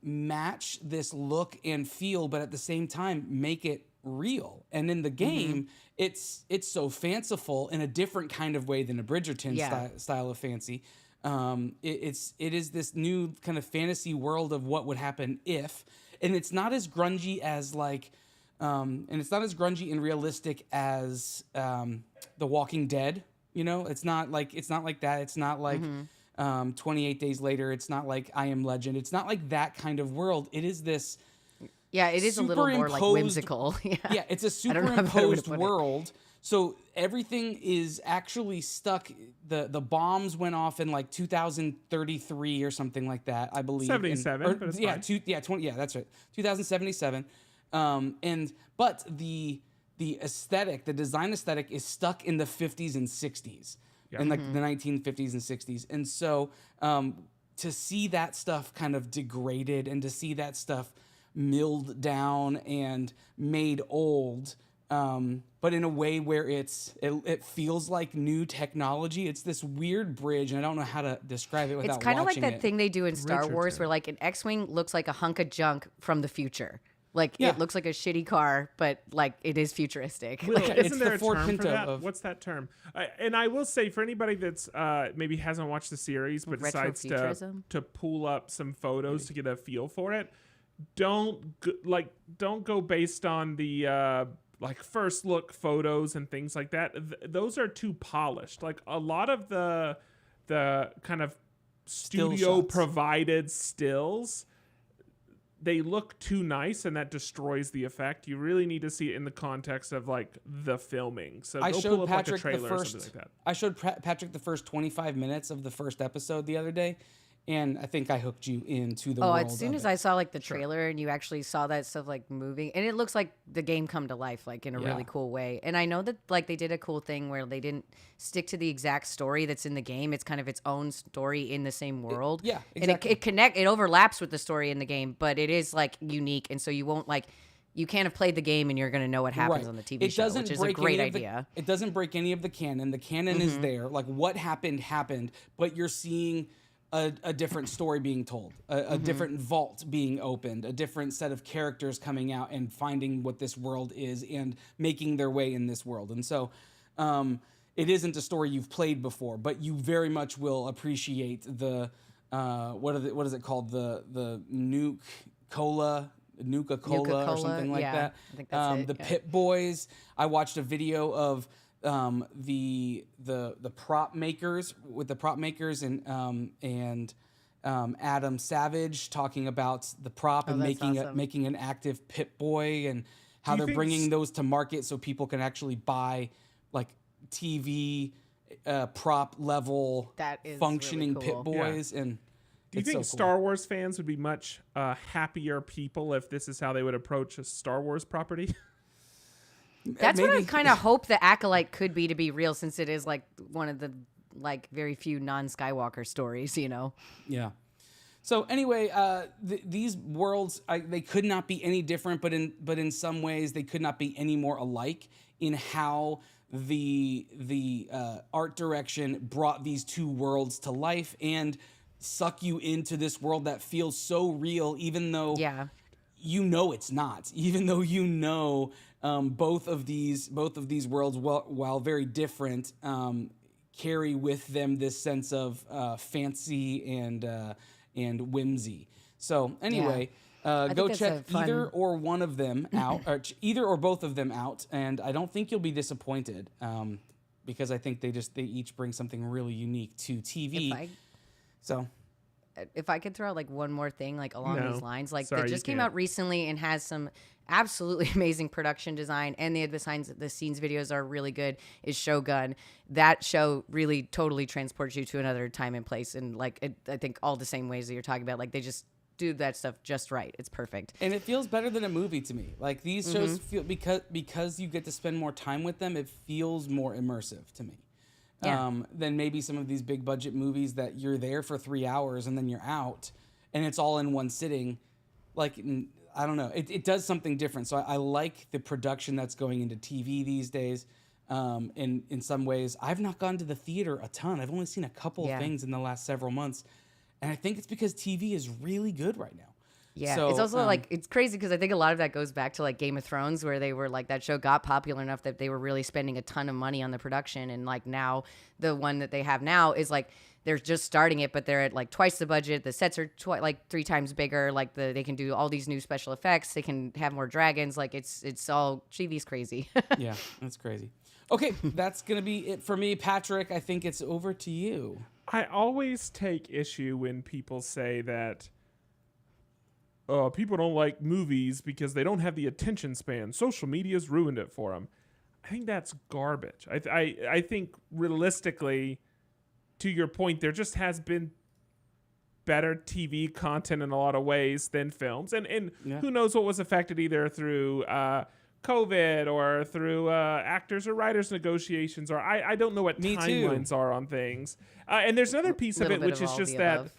match this look and feel, but at the same time make it real. And in the game, it's so fanciful in a different kind of way than a Bridgerton style of fancy. It is this new kind of fantasy world of what would happen if, and it's not as grungy as and it's not as grungy and realistic as The Walking Dead. It's not like that. It's not like 28 Days Later. It's not like I Am Legend. It's not like that kind of world. It is this. Yeah, it is a little more like whimsical. Yeah, it's a superimposed world. So everything is actually stuck. The bombs went off in like 2033 or something like that, I believe. 77. But it's fine. 20. Yeah, that's right. 2077. But the aesthetic, the design aesthetic, is stuck in the 50s and 60s, in like the 1950s and 60s. And so to see that stuff kind of degraded and to see that stuff milled down and made old, but in a way where it feels like new technology. It's this weird bridge, and I don't know how to describe it without watching it. It's kind of like that thing they do in Star Wars where like an X-Wing looks like a hunk of junk from the future. Like it looks like a shitty car, but like it is futuristic. Will, isn't there a term for that? What's that term? And I will say for anybody that's maybe hasn't watched the series but decides to pull up some photos to get a feel for it, don't go based on the like first look photos and things like that. Those are too polished. Like a lot of the kind of studio provided stills, they look too nice, and that destroys the effect. You really need to see it in the context of like the filming. So go pull up like a trailer or something like that. I showed Patrick the first 25 minutes of the first episode the other day, and I think I hooked you into the world. As soon as I saw like the trailer and you actually saw that stuff like moving, and it looks like the game come to life like in a really cool way. And I know that like they did a cool thing where they didn't stick to the exact story that's in the game. It's kind of its own story in the same world. Exactly. And it overlaps with the story in the game, but it is like unique, and so you won't like. You can't have played the game and you're going to know what happens on the TV show, which is a great idea. It doesn't break any of the canon. The canon is there. Like what happened, but you're seeing a different story being told, a different vault being opened, a different set of characters coming out and finding what this world is and making their way in this world. And so it isn't a story you've played before, but you very much will appreciate the, what is it called? The Nuka-Cola or something like that. I think that's it. The Pit Boys. I watched a video of the prop makers and Adam Savage talking about the prop and making an active Pit Boy and how they're bringing those to market so people can actually buy like TV prop level functioning really cool. Pit Boys. Yeah. And do you think Star Wars fans would be much happier people if this is how they would approach a Star Wars property? That's what I kind of hope the Acolyte could be to be real, since it is like one of the like very few non-Skywalker stories, Yeah. So anyway, these worlds they could not be any different, but in some ways they could not be any more alike in how the art direction brought these two worlds to life and suck you into this world that feels so real, even though it's not, even though both of these worlds, while very different, carry with them this sense of fancy and whimsy. So anyway, go check either or one of them out, or either or both of them out, and I don't think you'll be disappointed, because I think they each bring something really unique to TV. If I could throw out like one more thing like along these lines, like that just came out recently and has some absolutely amazing production design, and the behind the scenes videos are really good, is Shogun. That show really totally transports you to another time and place, and like I think all the same ways that you're talking about. Like they just do that stuff just right. It's perfect. And it feels better than a movie to me. Like these shows feel because you get to spend more time with them, it feels more immersive to me. Yeah. Than maybe some of these big budget movies that you're there for 3 hours and then you're out and it's all in one sitting. Like, I don't know. It does something different. So I like the production that's going into TV these days. In some ways, I've not gone to the theater a ton. I've only seen a couple of things in the last several months. And I think it's because TV is really good right now. Yeah, so, it's also like, it's crazy because I think a lot of that goes back to like Game of Thrones, where they were like, that show got popular enough that they were really spending a ton of money on the production. And like now the one that they have now is like, they're just starting it, but they're at like twice the budget. The sets are like 3 times bigger. Like they can do all these new special effects. They can have more dragons. Like it's all, TV's crazy. Yeah, that's crazy. Okay, that's going to be it for me. Patrick, I think it's over to you. I always take issue when people say that people don't like movies because they don't have the attention span. Social media's ruined it for them. I think that's garbage. I think realistically, to your point, there just has been better TV content in a lot of ways than films. And who knows what was affected either through COVID or through actors or writers negotiations, or I don't know what timelines are on things. And there's another piece of it, which is just that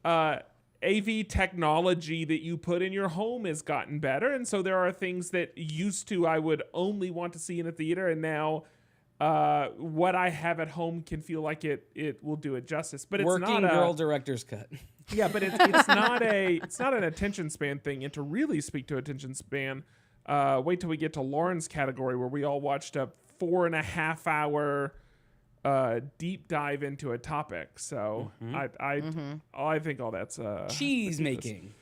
AV technology that you put in your home has gotten better. And so there are things that used to I would only want to see in a theater, and now what I have at home can feel like it will do it justice. But it's Working not girl director's cut. Yeah, but it's not an attention span thing. And to really speak to attention span, wait till we get to Lauren's category where we all watched a 4.5 hour deep dive into a topic. So I think all that's cheese making.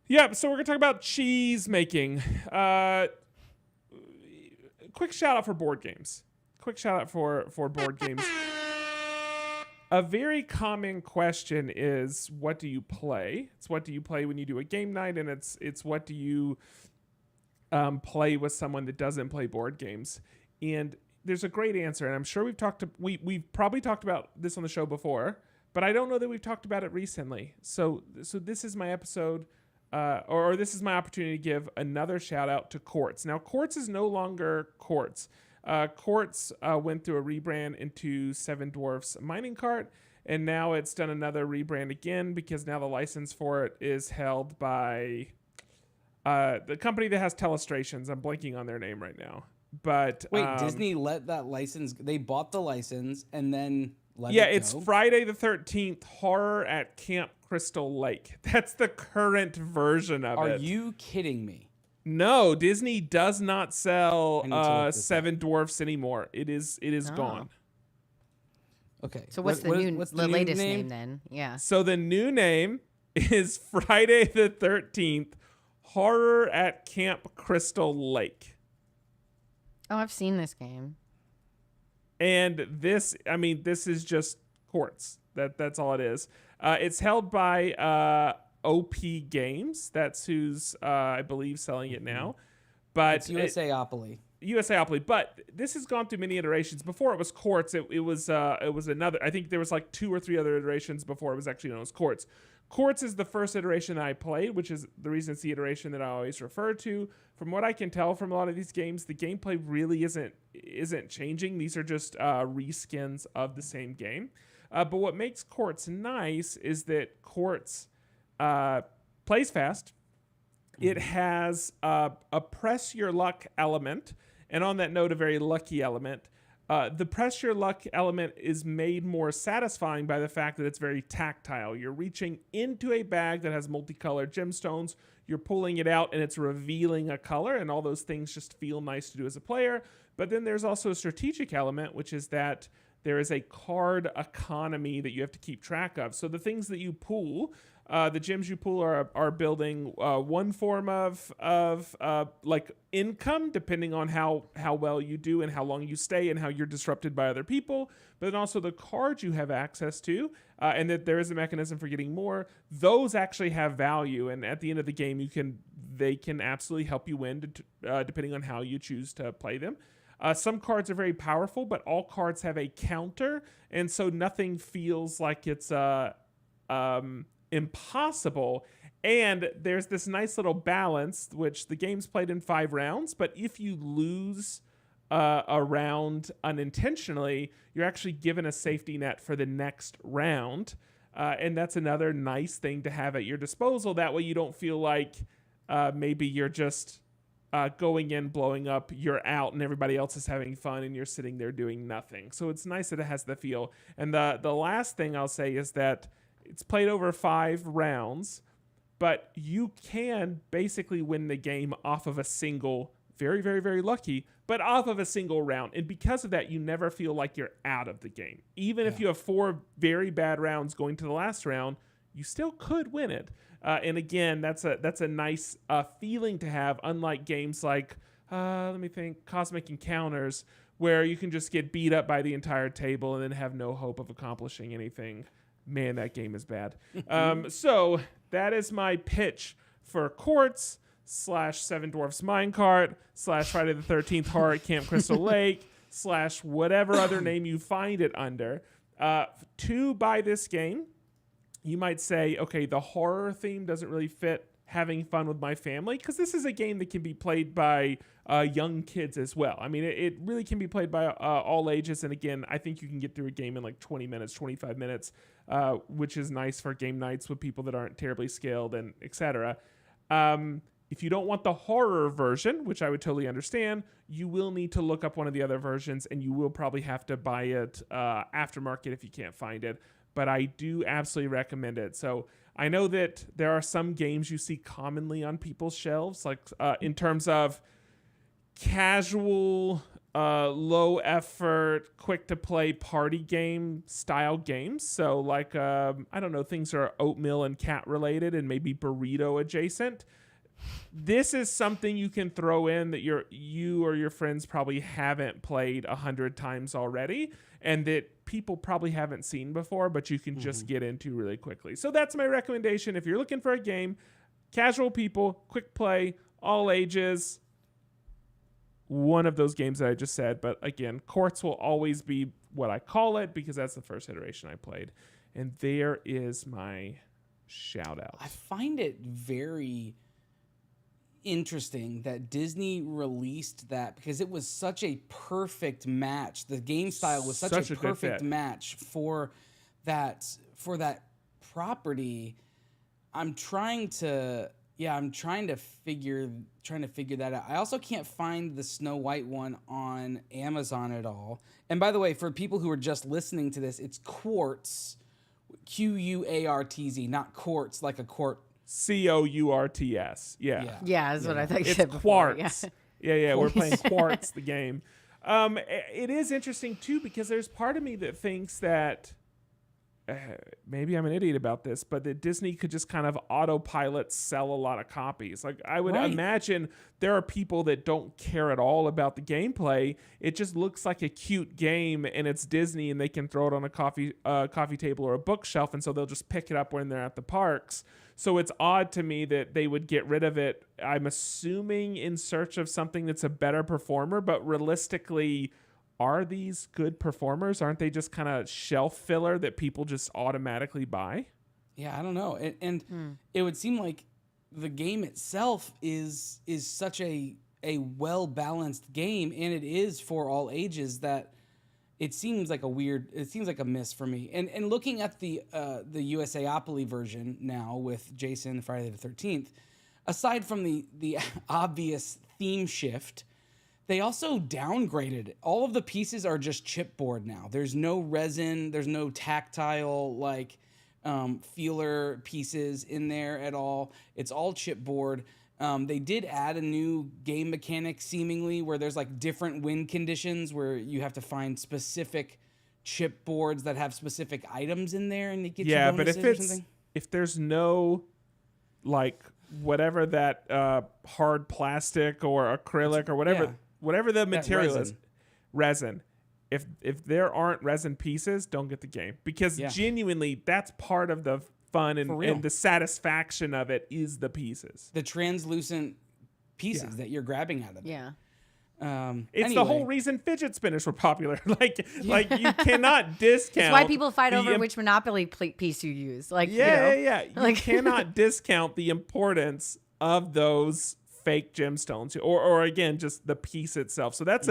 Yeah, so we're gonna talk about cheese making. Quick shout out for board games. For board games. A very common question is, what do you play? It's what do you play when you do a game night, and it's what do you play with someone that doesn't play board games. And there's a great answer, and I'm sure we've probably talked about this on the show before, but I don't know that we've talked about it recently. So this is my episode, or this is my opportunity to give another shout out to Quartz. Now, Quartz is no longer Quartz. Quartz went through a rebrand into Seven Dwarfs Mining Cart, and now it's done another rebrand again because now the license for it is held by the company that has Telestrations. I'm blanking on their name right now. But wait, Disney let that license? They bought the license and then let it go? It's Friday the 13th Horror at Camp Crystal Lake. That's the current version of it. Are you kidding me? No, Disney does not sell Seven Dwarfs anymore. It is gone. Okay. So what's the latest name then? Yeah. So the new name is Friday the 13th Horror at Camp Crystal Lake. Oh, I've seen this game. And this is just Quartz. That's all it is. It's held by OP Games. That's who's I believe selling it now. But it's USAopoly. USAopoly. But this has gone through many iterations. Before it was Quartz, it was another. I think there was like 2 or 3 other iterations before it was actually known as Quartz. Quartz is the first iteration that I played, which is the reason it's the iteration that I always refer to. From what I can tell from a lot of these games, the gameplay really isn't changing. These are just reskins of the same game. But what makes Quartz nice is that Quartz plays fast. It has a press your luck element, and on that note, a very lucky element. The press your luck element is made more satisfying by the fact that it's very tactile. You're reaching into a bag that has multicolored gemstones, you're pulling it out, and it's revealing a color, and all those things just feel nice to do as a player. But then there's also a strategic element, which is that there is a card economy that you have to keep track of. So the things that you pull, the gems you pull are building one form of like income, depending on how well you do and how long you stay and how you're disrupted by other people. But then also the cards you have access to, and that there is a mechanism for getting more. Those actually have value, and at the end of the game, they can absolutely help you win, depending on how you choose to play them. Some cards are very powerful, but all cards have a counter, and so nothing feels like it's impossible. And there's this nice little balance, which the game's played in 5 rounds, but if you lose a round unintentionally, you're actually given a safety net for the next round. And that's another nice thing to have at your disposal. That way you don't feel like maybe you're just going in, blowing up, you're out, and everybody else is having fun, and you're sitting there doing nothing. So it's nice that it has the feel. And the last thing I'll say is that it's played over 5 rounds, but you can basically win the game off of a single, very, very, very lucky, but off of a single round. And because of that, you never feel like you're out of the game. Even if you have 4 very bad rounds going to the last round, you still could win it. And again, that's a nice feeling to have, unlike games like, let me think, Cosmic Encounters, where you can just get beat up by the entire table and then have no hope of accomplishing anything. Man, that game is bad. So that is my pitch for Quartz / Seven Dwarfs Minecart / Friday the 13th Horror at Camp Crystal Lake / whatever other name you find it under. To buy this game, you might say, okay, the horror theme doesn't really fit having fun with my family, because this is a game that can be played by young kids as well. I mean, it really can be played by all ages. And again, I think you can get through a game in like 20 minutes, 25 minutes, which is nice for game nights with people that aren't terribly skilled and etc. If you don't want the horror version, which I would totally understand, you will need to look up one of the other versions, and you will probably have to buy it aftermarket if you can't find it. But I do absolutely recommend it. So I know that there are some games you see commonly on people's shelves, like in terms of casual, low effort, quick to play party game style games. So like, I don't know, things are oatmeal and cat related and maybe burrito adjacent. This is something you can throw in that you or your friends probably haven't played 100 times already, and that people probably haven't seen before, but you can just get into really quickly. So that's my recommendation. If you're looking for a game, casual people, quick play, all ages, one of those games that I just said. But again, Quartz will always be what I call it because that's the first iteration I played. And there is my shout out. I find it very interesting that Disney released that because it was such a perfect match. The game style was such a perfect match for that property. I'm trying to figure that out. I also can't find the Snow White one on Amazon at all. And by the way, for people who are just listening to this, it's Quartz, Quartz, not quartz like a quart. Quarts. Yeah. Yeah, that's what I think. It's Quartz. Yeah. We're playing Quartz, the game. It is interesting too because there's part of me that thinks that maybe I'm an idiot about this, but that Disney could just kind of autopilot sell a lot of copies. Like I would imagine there are people that don't care at all about the gameplay. It just looks like a cute game and it's Disney and they can throw it on a coffee table or a bookshelf. And so they'll just pick it up when they're at the parks. So it's odd to me that they would get rid of it. I'm assuming in search of something that's a better performer, but realistically, are these good performers? Aren't they just kind of shelf filler that people just automatically buy? Yeah, I don't know. And it would seem like the game itself is such a well-balanced game, and it is for all ages, that it seems like a miss for me. And looking at the USAopoly version now with Jason Friday the 13th, aside from the obvious theme shift, they also downgraded. All of the pieces are just chipboard now. There's no resin. There's no tactile feeler pieces in there at all. It's all chipboard. They did add a new game mechanic seemingly where there's like different wind conditions where you have to find specific chipboards that have specific items in there and it gets you bonuses or something. If there's no like whatever that hard plastic or acrylic or whatever the material is, resin. If there aren't resin pieces, don't get the game because genuinely that's part of the fun and the satisfaction of it is the pieces, the translucent pieces that you're grabbing out of it. Yeah. It's the whole reason fidget spinners were popular. Like you cannot discount. It's why people fight over which Monopoly piece you use. Like, yeah. You cannot discount the importance of those fake gemstones, or again, just the piece itself. So that's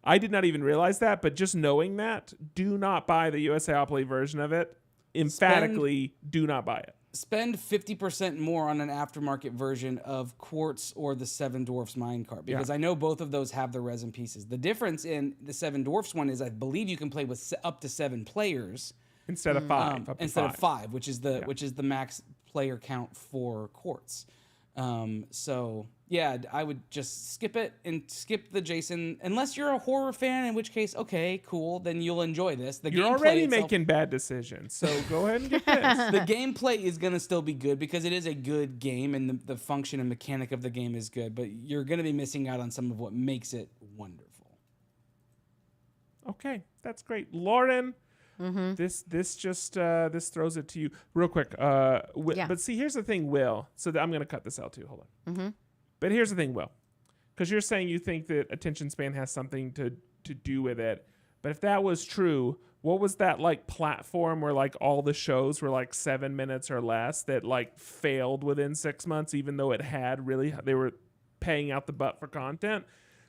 I did not even realize that, but just knowing that, do not buy the USAopoly version of it. Emphatically, do not buy it. Spend 50% more on an aftermarket version of Quartz or the Seven Dwarfs minecart, because I know both of those have the resin pieces. The difference in the Seven Dwarfs one is I believe you can play with up to 7 players instead of 5. Of 5, which is the max player count for Quartz. So yeah, I would just skip it and skip the Jason, unless you're a horror fan, in which case, okay, cool, then you'll enjoy this. You're already making bad decisions, so go ahead and get this. The gameplay is going to still be good because it is a good game and the function and mechanic of the game is good, but you're going to be missing out on some of what makes it wonderful. Okay, that's great. Lauren, this throws it to you real quick. But see, here's the thing, Will. So I'm going to cut this out too. Hold on. But here's the thing, Will, because you're saying you think that attention span has something to do with it. But if that was true, what was that like platform where like all the shows were like 7 minutes or less that like failed within 6 months, even though it had they were paying out the butt for content?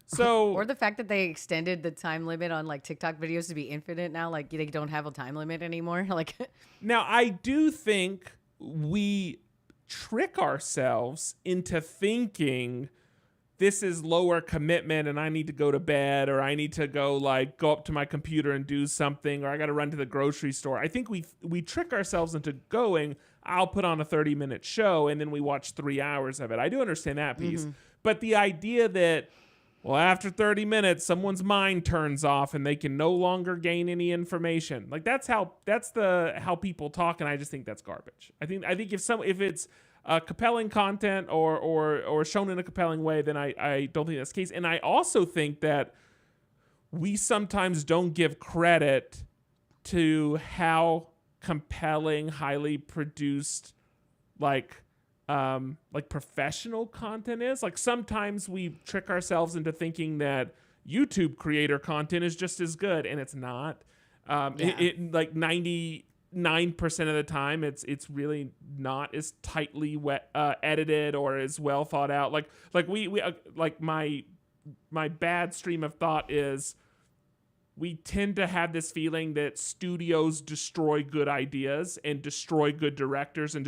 So or the fact that they extended the time limit on like TikTok videos to be infinite now, like they don't have a time limit anymore. Like now, I do think we trick ourselves into thinking this is lower commitment and I need to go to bed, or I need to go up to my computer and do something, or I got to run to the grocery store. I think we trick ourselves into going, I'll put on a 30-minute show and then we watch 3 hours of it. I do understand that piece. But the idea that, well, after 30 minutes, someone's mind turns off and they can no longer gain any information. Like that's how people talk, and I just think that's garbage. I think if it's compelling content or shown in a compelling way, then I don't think that's the case. And I also think that we sometimes don't give credit to how compelling, highly produced, like professional content is. Like sometimes we trick ourselves into thinking that YouTube creator content is just as good, and it's not. It like 99% of the time, it's really not as tightly edited or as well thought out. Like we my bad stream of thought is we tend to have this feeling that studios destroy good ideas and destroy good directors and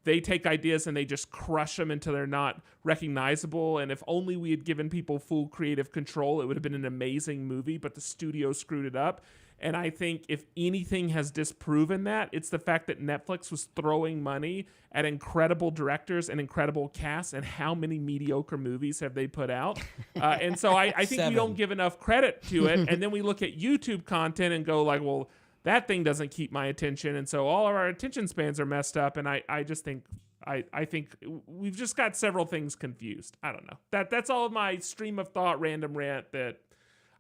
they take ideas and they just crush them until they're not recognizable. And if only we had given people full creative control, it would have been an amazing movie, but the studio screwed it up. And I think if anything has disproven that, it's the fact that Netflix was throwing money at incredible directors and incredible casts, and how many mediocre movies have they put out? And so I think 7. we don't give enough credit to it. And then we look at YouTube content and go like, well, that thing doesn't keep my attention. And so all of our attention spans are messed up. And I just think, I think we've just got several things confused. I don't know. That's all of my stream of thought, random rant that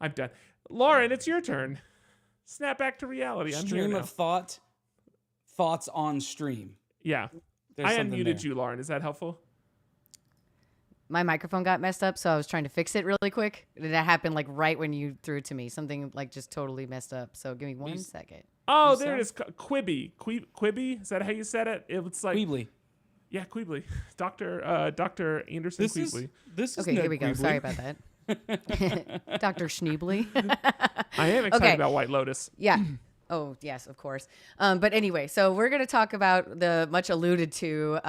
I've done. Lauren, it's your turn. Snap back to reality. I'm stream here of thoughts on stream. Yeah. I unmuted you, Lauren. Is that helpful? My microphone got messed up, so I was trying to fix it really quick. That happened like right when you threw it to me. Something like just totally messed up. So give me one second. Oh, there it is. Quibi. Quibi? Is that how you said it? It's like Queebly. Yeah, Queebly. Dr. Anderson Queebly. This is okay, here we go. Queebly. Sorry about that. Dr. Schneebly. I am excited about White Lotus. Yeah. Oh, yes, of course. But anyway, so we're going to talk about the much alluded to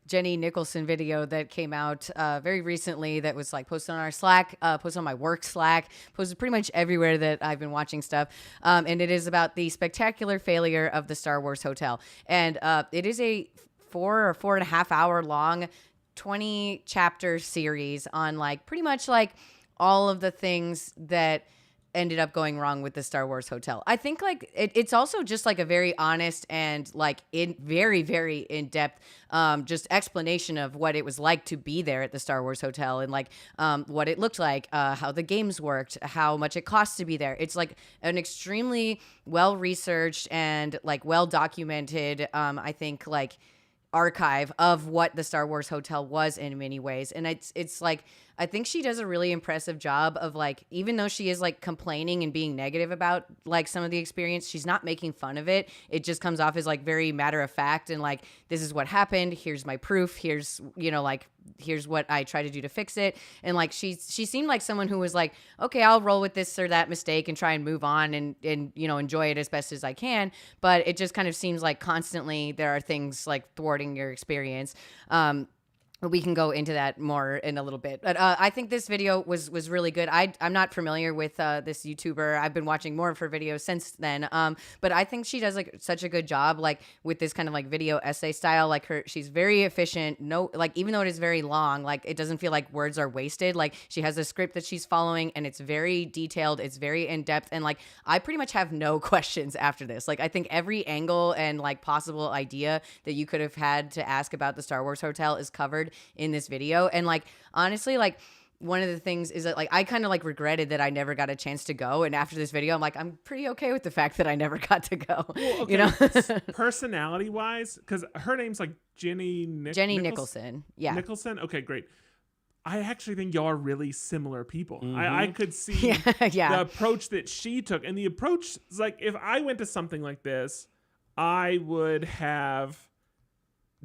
Jenny Nicholson video that came out very recently that was like posted on our Slack, posted on my work Slack, posted pretty much everywhere that I've been watching stuff. And it is about the spectacular failure of the Star Wars Hotel. And it is a 4 or 4.5 hour long 20 chapter series on like pretty much like all of the things that ended up going wrong with the Star Wars Hotel. I think like it's also just like a very honest and like very, very in-depth just explanation of what it was like to be there at the Star Wars Hotel and like what it looked like, how the games worked, how much it costs to be there. It's like an extremely well-researched and like well-documented, I think like archive of what the Star Wars hotel was in many ways. And it's like, I think she does a really impressive job of like, even though she is like complaining and being negative about like some of the experience, she's not making fun of it. It just comes off as like very matter of fact and like, this is what happened. Here's my proof. Here's, you know, like, here's what I try to do to fix it. And like, she seemed like someone who was like, okay, I'll roll with this or that mistake and try and move on and, you know, enjoy it as best as I can. But it just kind of seems like constantly there are things like thwarting your experience. We can go into that more in a little bit. But I think this video was really good. I'm not familiar with this YouTuber. I've been watching more of her videos since then. But I think she does like such a good job, like with this kind of like video essay style. Like she's very efficient. No, like even though it is very long, like it doesn't feel like words are wasted. Like she has a script that she's following, and it's very detailed. It's very in depth, and like I pretty much have no questions after this. Like I think every angle and like possible idea that you could have had to ask about the Star Wars hotel is covered in this video. And like honestly, like one of the things is that like I kind of like regretted that I never got a chance to go, and after this video I'm like, I'm pretty okay with the fact that I never got to go. Well, okay. You know, personality wise, because her name's like Jenny Nicholson. Yeah, Nicholson. Okay, great. I actually think y'all are really similar people. I could see yeah. the approach that she took, and the approach is like, if I went to something like this, I would have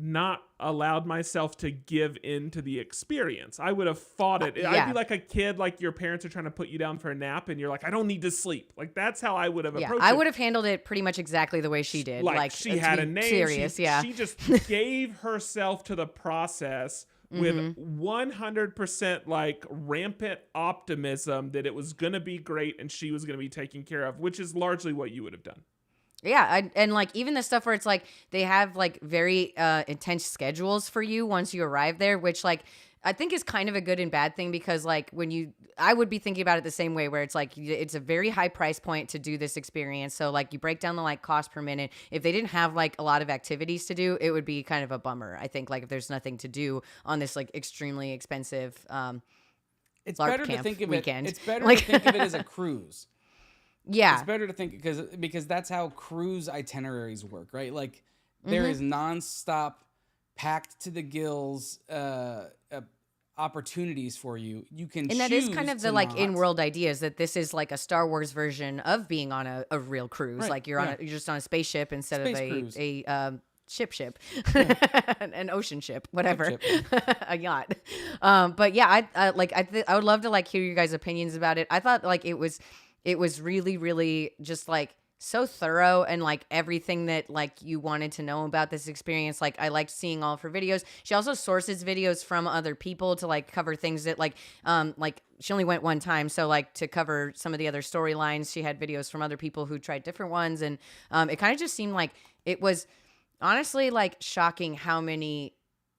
not allowed myself to give in to the experience. I would have fought it. Yeah. I'd be like a kid, like your parents are trying to put you down for a nap and you're like, I don't need to sleep. Like that's how I would have approached it. I would have handled it pretty much exactly the way she did. Like she had a name. Serious, she just gave herself to the process with 100% like rampant optimism that it was going to be great and she was going to be taken care of, which is largely what you would have done. Yeah, and like even the stuff where it's like they have like very intense schedules for you once you arrive there, which like I think is kind of a good and bad thing, because like I would be thinking about it the same way, where it's like it's a very high price point to do this experience. So like you break down the like cost per minute. If they didn't have like a lot of activities to do, it would be kind of a bummer. I think like if there's nothing to do on this like extremely expensive it's LARP better to camp think of weekend. It's better Like- to think of it as a cruise. Yeah. It's better to think because that's how cruise itineraries work, right? Like there is nonstop, packed to the gills opportunities for you. You can And that is kind of the like not. in-world idea, is that this is like a Star Wars version of being on a real cruise. Right, Like you're you're just on a spaceship instead Space of cruise. a ship, an ocean ship, whatever, Ship. a yacht. But yeah, I would love to like hear your guys' opinions about it. I thought like it was really, really just like so thorough, and like everything that like you wanted to know about this experience. Like I liked seeing all of her videos. She also sources videos from other people to like cover things that like she only went one time. So like to cover some of the other storylines, she had videos from other people who tried different ones. And it kind of just seemed like it was honestly like shocking how many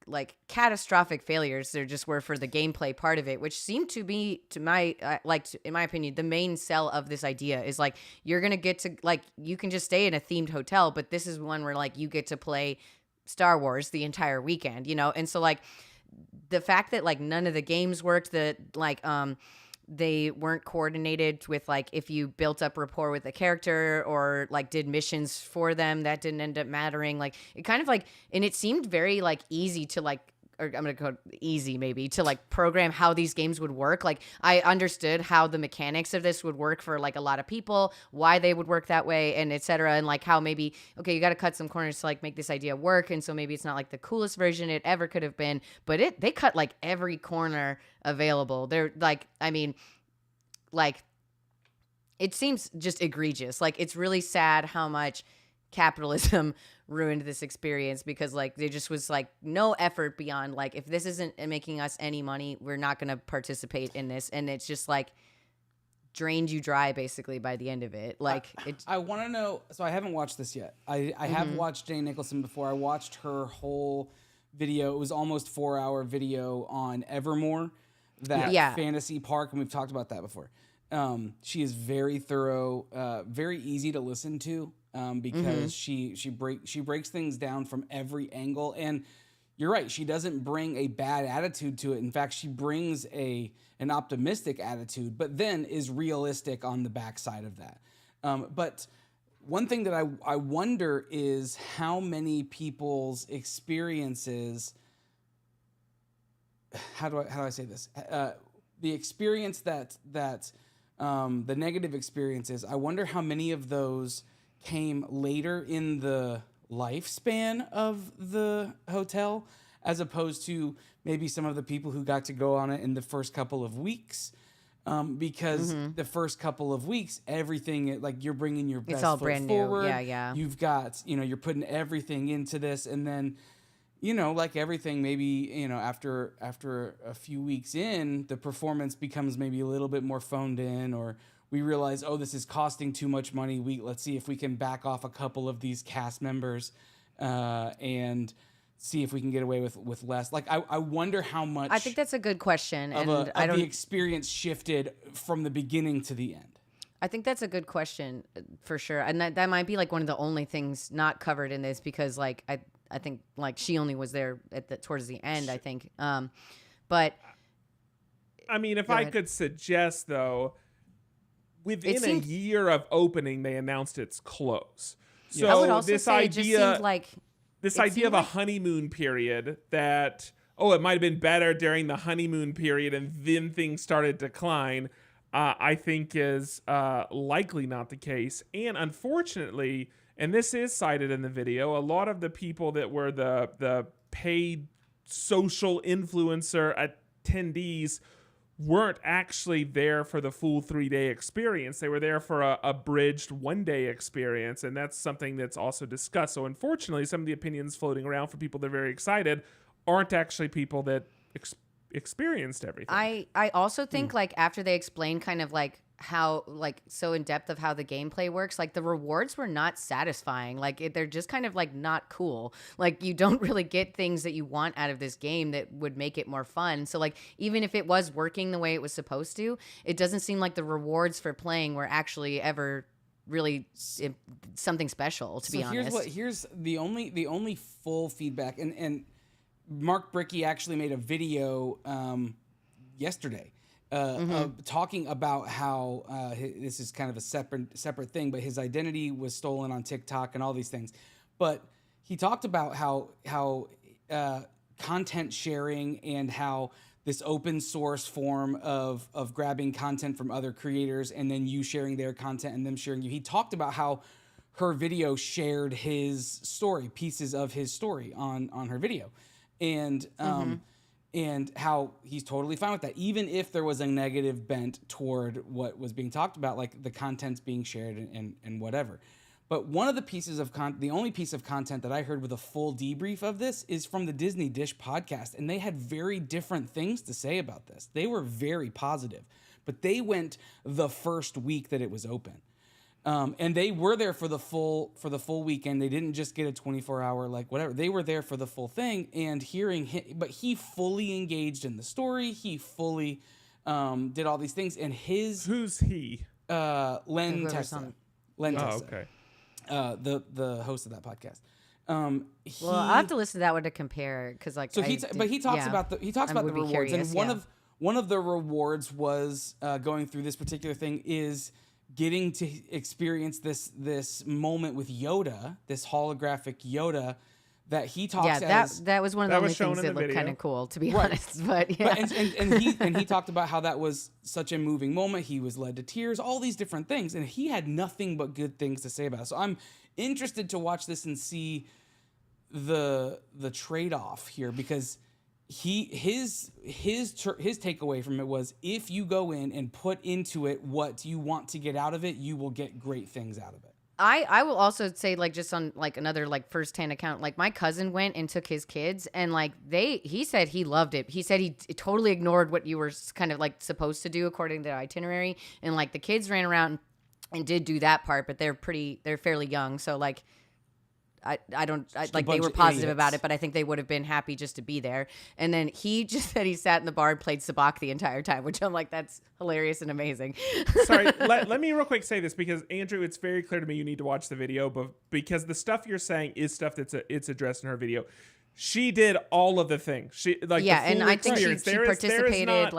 like catastrophic failures there just were for the gameplay part of it, which seemed to be, to my in my opinion, the main sell of this idea is like you're gonna get to like you can just stay in a themed hotel, but this is one where like you get to play Star Wars the entire weekend, you know. And so like the fact that like none of the games worked, that like they weren't coordinated with like if you built up rapport with the character or like did missions for them, that didn't end up mattering. Like it kind of like, and it seemed very like easy to like, or I'm gonna go easy maybe, to like program how these games would work. Like I understood how the mechanics of this would work for like a lot of people, why they would work that way, and etc. And like how maybe, okay, you got to cut some corners to like make this idea work. And so maybe it's not like the coolest version it ever could have been, but they cut like every corner available. They're like, I mean, like it seems just egregious. Like it's really sad how much capitalism ruined this experience, because like there just was like no effort beyond like, if this isn't making us any money, we're not going to participate in this. And it's just like drained you dry basically by the end of it. Like I want to know, so I haven't watched this yet. I have watched Jenny Nicholson before. I watched her whole video. It was almost 4-hour video on Evermore, that fantasy park, and we've talked about that before. She is very thorough, very easy to listen to, because she breaks things down from every angle. And you're right, she doesn't bring a bad attitude to it. In fact, she brings an optimistic attitude, but then is realistic on the backside of that. But one thing that I wonder is how many people's experiences. How do I say this? The experience that the negative experiences. I wonder how many of those came later in the lifespan of the hotel, as opposed to maybe some of the people who got to go on it in the first couple of weeks. Because the first couple of weeks, everything, like, you're bringing your best it's all foot brand forward. new. Yeah. You've got, you're putting everything into this, and then, like everything, maybe, after a few weeks in, the performance becomes maybe a little bit more phoned in, or we realize, oh, this is costing too much money. Let's see if we can back off a couple of these cast members, and see if we can get away with less. Like, I wonder how much. I think that's a good question, and the experience shifted from the beginning to the end. I think that's a good question for sure, and that might be like one of the only things not covered in this, because like I think like she only was there towards the end. I think, but I mean, if I could suggest though, within a year of opening, they announced its close. So I would also this say idea, it just seemed like. This idea of a honeymoon period that, it might have been better during the honeymoon period and then things started to decline, I think is likely not the case. And unfortunately, and this is cited in the video, a lot of the people that were the paid social influencer attendees weren't actually there for the full 3-day experience. They were there for a bridged 1-day experience, and that's something that's also discussed. So unfortunately, some of the opinions floating around for people that are very excited aren't actually people that experienced everything. I also think like after they explained kind of like how like so in depth of how the gameplay works, like the rewards were not satisfying. Like they're just kind of like not cool. Like you don't really get things that you want out of this game that would make it more fun. So like even if it was working the way it was supposed to, it doesn't seem like the rewards for playing were actually ever really something special, to be honest. Here's the only full feedback, and Mark Brickey actually made a video yesterday talking about how this is kind of a separate thing, but his identity was stolen on TikTok and all these things. But he talked about how content sharing and how this open source form of grabbing content from other creators and then you sharing their content and them sharing you. He talked about how her video shared his story, pieces of his story on her video. And and how he's totally fine with that, even if there was a negative bent toward what was being talked about, like the content's being shared and whatever. But one of the pieces of the only piece of content that I heard with a full debrief of this is from the Disney Dish podcast, and they had very different things to say about this. They were very positive, but they went the first week that it was open. And they were there for the full weekend. They didn't just get a 24-hour, like whatever. They were there for the full thing, and hearing him, but he fully engaged in the story. He fully did all these things. And who's he? Len Testa. Len Testa. Okay. The host of that podcast. Well, I have to listen to that one to compare, because like. So he talks about the rewards, curious, and one of the rewards was going through this particular thing is getting to experience this moment with Yoda, this holographic Yoda that he talks as. That was one of the only things that looked kind of cool, to be honest. But yeah. And he talked about how that was such a moving moment. He was led to tears, all these different things, and he had nothing but good things to say about it. So I'm interested to watch this and see the trade-off here, because his takeaway from it was, if you go in and put into it what you want to get out of it, you will get great things out of it. I will also say, like, just on like another like firsthand account, like my cousin went and took his kids, and like he said he loved it. He said he totally ignored what you were kind of like supposed to do according to the itinerary, and like the kids ran around and did do that part, but they're fairly young, so like they were positive about it, but I think they would have been happy just to be there. And then he just said he sat in the bar and played sabacc the entire time, which I'm like, that's hilarious and amazing. Sorry, let me real quick say this, because Andrew, it's very clear to me you need to watch the video, but because the stuff you're saying is stuff it's addressed in her video. She did all of the things. She and I think she participated.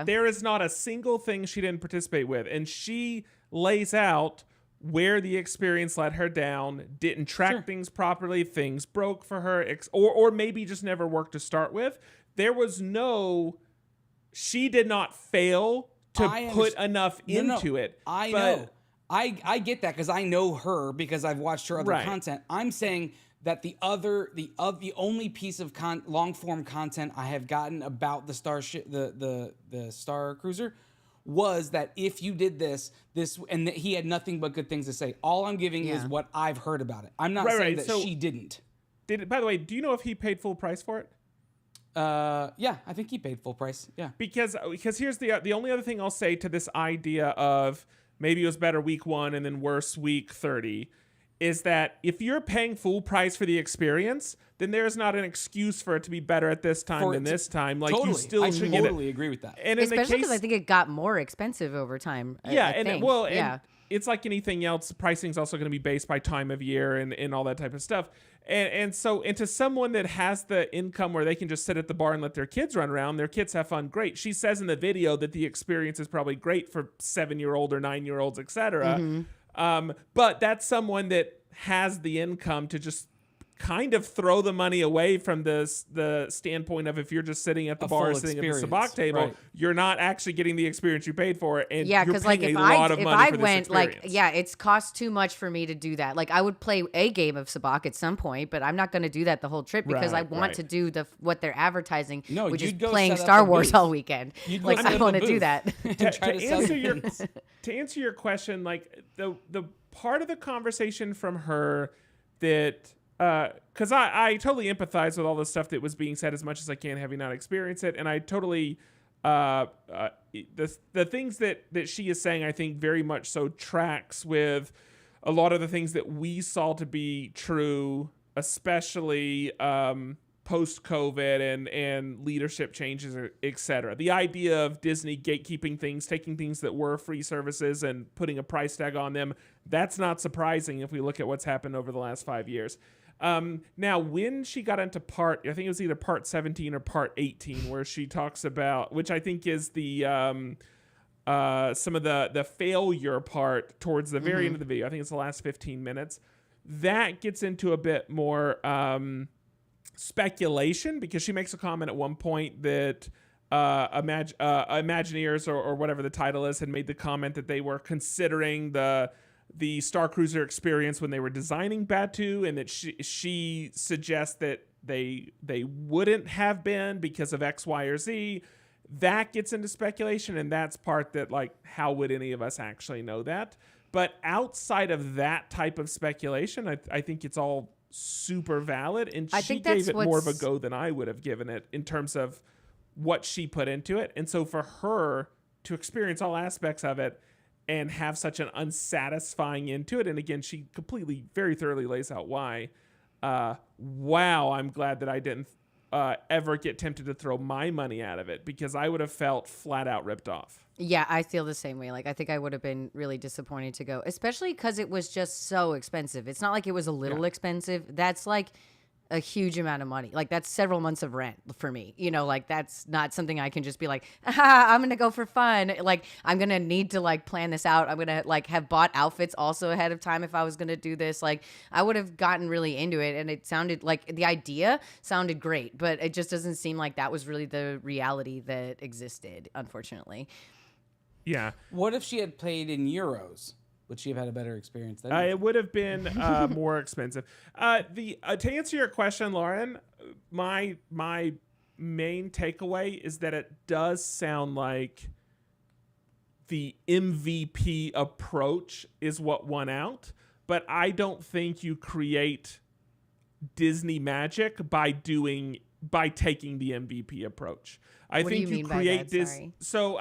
There is not a single thing she didn't participate with, and she lays out where the experience let her down, didn't track things properly, things broke for her, or maybe just never worked to start with. There was she did not fail to put enough into it. I know. I get that because I know her because I've watched her other content. I'm saying that the only piece of long form content I have gotten about the Starship, the Star Cruiser, was that if you did this, and that he had nothing but good things to say. All I'm giving is what I've heard about it. I'm not saying that she didn't. By the way, do you know if he paid full price for it? Yeah, I think he paid full price. Yeah. Because here's the only other thing I'll say to this idea of maybe it was better week 1 and then worse week 30 is that if you're paying full price for the experience, then there's not an excuse for it to be better at this time than this time. Like totally. You still should get it. I totally agree with that. And especially because I think it got more expensive over time. And it's like anything else. Pricing is also going to be based by time of year and all that type of stuff. And so to someone that has the income where they can just sit at the bar and let their kids run around, their kids have fun, great. She says in the video that the experience is probably great for 7-year-old or 9-year-olds, etc. But that's someone that has the income to just kind of throw the money away from the standpoint of if you're just sitting at the bar sitting at the sabacc table, you're not actually getting the experience you paid for, and you're paying a lot of money for this experience. It's cost too much for me to do that. Like I would play a game of sabacc at some point, but I'm not going to do that the whole trip because I want to do what they're advertising, which is playing Star Wars all weekend. Like I want to do that. To answer your question, like the part of the conversation from her that because I totally empathize with all the stuff that was being said as much as I can, having not experienced it, and I totally the things that she is saying, I think very much so tracks with a lot of the things that we saw to be true, especially post-COVID and leadership changes, etc. The idea of Disney gatekeeping things, taking things that were free services and putting a price tag on them, that's not surprising if we look at what's happened over the last 5 years. Now, when she got into I think it was either part 17 or part 18, where she talks about, which I think is the some of the failure part towards the very end of the video. I think it's the last 15 minutes. That gets into a bit more speculation, because she makes a comment at one point that Imagineers or whatever the title is had made the comment that they were considering the Star Cruiser experience when they were designing Batuu, and that she suggests that they wouldn't have been because of X, Y, or Z. That gets into speculation, and that's part that, like, how would any of us actually know that? But outside of that type of speculation, I think it's all super valid, and she gave it more of a go than I would have given it in terms of what she put into it. And so for her to experience all aspects of it and have such an unsatisfying into it, and again, she completely, very thoroughly lays out why. Wow, I'm glad that I didn't ever get tempted to throw my money out of it, because I would have felt flat out ripped off. Yeah, I feel the same way. Like, I think I would have been really disappointed to go, especially because it was just so expensive. It's not like it was a little expensive. That's like a huge amount of money. Like, that's several months of rent for me. You know, like, that's not something I can just be like, I'm going to go for fun. Like, I'm going to need to, like, plan this out. I'm going to, like, have bought outfits also ahead of time if I was going to do this. Like, I would have gotten really into it, and it sounded like the idea sounded great, but it just doesn't seem like that was really the reality that existed, unfortunately. Yeah. What if she had played in euros? Would she have had a better experience then? It would have been more expensive. To answer your question, Lauren, my main takeaway is that it does sound like the MVP approach is what won out, but I don't think you create Disney magic by taking the MVP approach. I think you create this. So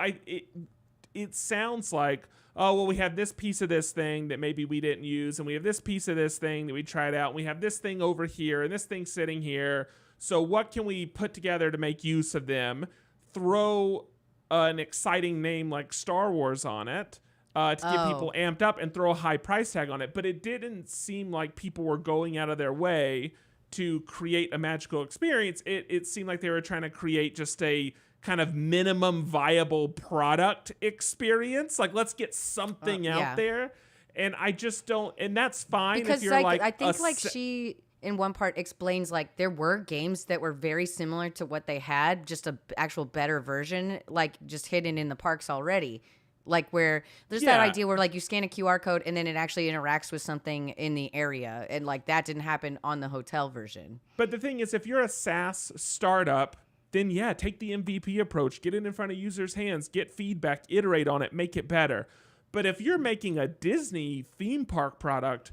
it sounds like, oh, well, we have this piece of this thing that maybe we didn't use, and we have this piece of this thing that we tried out, and we have this thing over here, and this thing sitting here. So what can we put together to make use of them? Throw an exciting name like Star Wars on it to get people amped up, and throw a high price tag on it. But it didn't seem like people were going out of their way to create a magical experience. It seemed like they were trying to create just a kind of minimum viable product experience. Like, let's get something out there. And I just don't, and that's fine because if you're I think she in one part explains like there were games that were very similar to what they had, just a actual better version, like just hidden in the parks already. Like where there's that idea where like you scan a QR code and then it actually interacts with something in the area, and like that didn't happen on the hotel version. But the thing is, if you're a SaaS startup, then take the MVP approach, get it in front of users' hands, get feedback, iterate on it, make it better. But if you're making a Disney theme park product,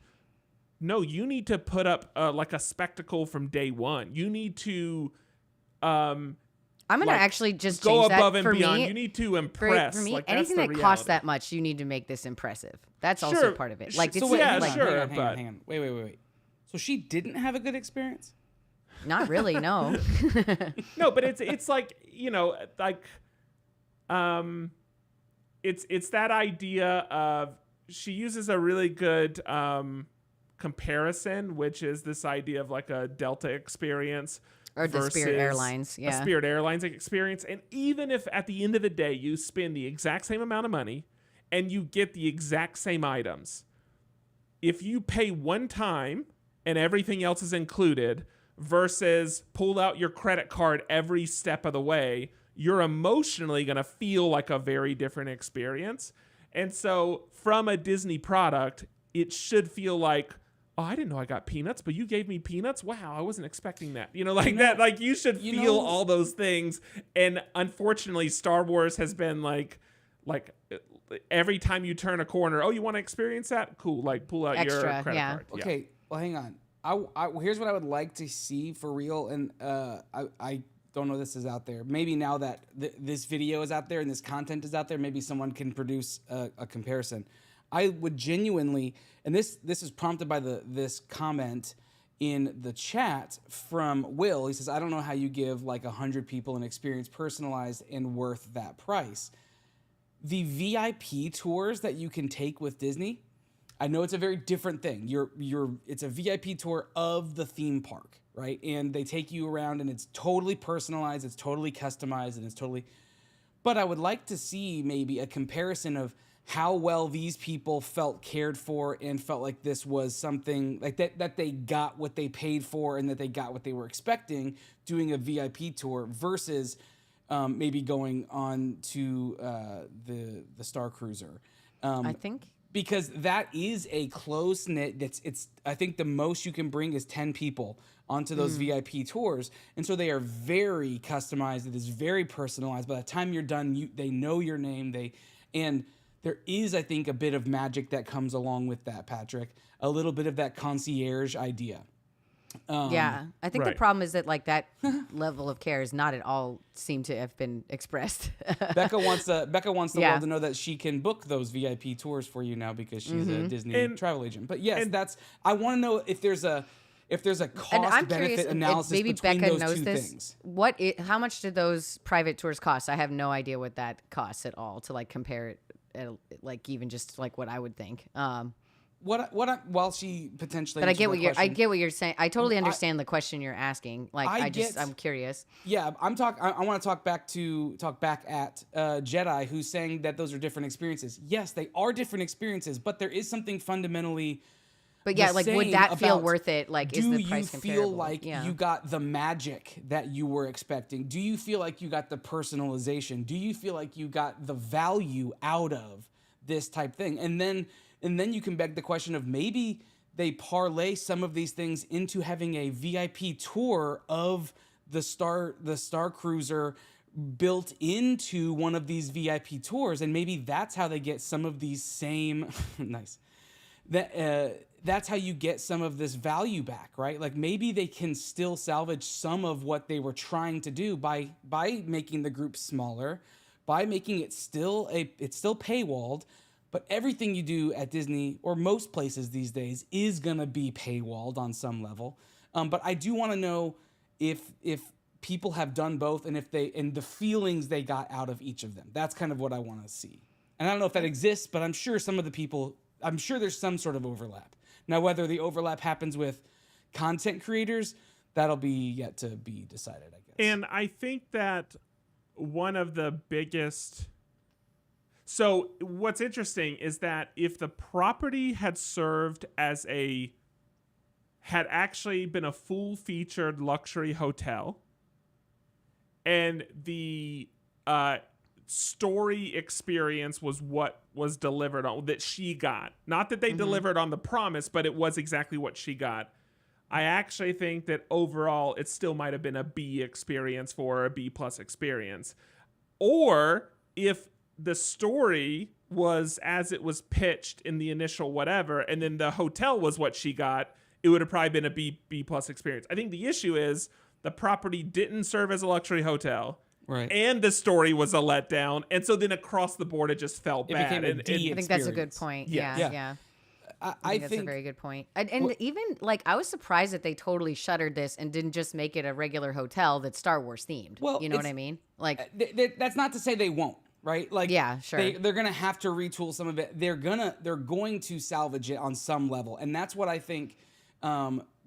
no, you need to put up like a spectacle from day one. You need to I'm gonna actually just go change above that. and For beyond. me, You need to impress. For me, like, anything that's that the costs reality. that much, you need to make this impressive. That's also part of it. Like, So it's wait, like, sure. hang on. Wait. So she didn't have a good experience? not really, no. No, but it's like, it's that idea of, she uses a really good comparison, which is this idea of like a Delta experience Or the Spirit versus Airlines, a yeah. Spirit Airlines experience. And even if at the end of the day you spend the exact same amount of money and you get the exact same items, if you pay one time and everything else is included versus pull out your credit card every step of the way, you're emotionally going to feel like a very different experience. And so from a Disney product, it should feel like, oh, I didn't know I got peanuts, but you gave me peanuts. Wow, I wasn't expecting that. That. Like, you should feel all those things. And unfortunately, Star Wars has been like every time you turn a corner, oh, you want to experience that? Cool. Like, pull out your credit card. Okay, well, hang on. Here's what I would like to see for real, and I don't know if this is out there. Maybe now that this video is out there and this content is out there, maybe someone can produce a comparison. I would genuinely, and this is prompted by this comment in the chat from Will. He says, I don't know how you give like 100 people an experience personalized and worth that price. The VIP tours that you can take with Disney, I know it's a very different thing. It's a VIP tour of the theme park, right? And they take you around and it's totally personalized, it's totally customized, and it's totally... But I would like to see maybe a comparison of how well these people felt cared for and felt like this was something like that they got what they paid for and that they got what they were expecting doing a VIP tour versus maybe going on to the Star Cruiser. I think. Because that is a close-knit, I think the most you can bring is 10 people onto those VIP tours. And so they are very customized. It is very personalized. By the time you're done, they know your name. And there is, I think, a bit of magic that comes along with that, Patrick. A little bit of that concierge idea. Yeah, I think the problem is that like that level of care is not at all seem to have been expressed. Becca wants the world to know that she can book those VIP tours for you now because she's a Disney travel agent. But yes, I want to know if there's a cost benefit analysis maybe between Becca those knows two this. things. How much did those private tours cost? I have no idea what that costs at all to like compare it, like even just like what I would think. While she potentially, but I get what you're saying. I totally understand the question you're asking. Like I'm curious. Yeah, I want to talk back at Jedi, who's saying that those are different experiences. Yes, they are different experiences, but there is something fundamentally. But yeah, like would that feel worth it? Like, is the price comparable? Do you feel like you got the magic that you were expecting? Do you feel like you got the personalization? Do you feel like you got the value out of this type thing? And then you can beg the question of maybe they parlay some of these things into having a VIP tour of the Star Cruiser built into one of these VIP tours, and maybe that's how they get some of these same nice. That's how you get some of this value back, right? Like maybe they can still salvage some of what they were trying to do by making the group smaller, by making it still paywalled. But everything you do at Disney or most places these days is gonna be paywalled on some level. But I do want to know if people have done both and and the feelings they got out of each of them. That's kind of what I want to see. And I don't know if that exists, but I'm sure there's some sort of overlap. Now, whether the overlap happens with content creators, that'll be yet to be decided, I guess. And I think that one of the biggest... So what's interesting is that if the property had actually been a full-featured luxury hotel, and the story experience was what was delivered on that she got, not that they delivered on the promise, but it was exactly what she got. I actually think that overall it still might have been a B experience for her, a B+ experience. Or if the story was as it was pitched in the initial whatever, and then the hotel was what she got, it would have probably been a B+ experience. I think the issue is the property didn't serve as a luxury hotel. Right. And the story was a letdown. And so then across the board, it just fell bad. Became a D I think that's a good point. Yeah. I think that's a very good point. And even like I was surprised that they totally shuttered this and didn't just make it a regular hotel that's Star Wars themed. Well, you know what I mean? Like that's not to say they won't, right? Like yeah, sure. They're gonna have to retool some of it. They're going to salvage it on some level, and that's what I think.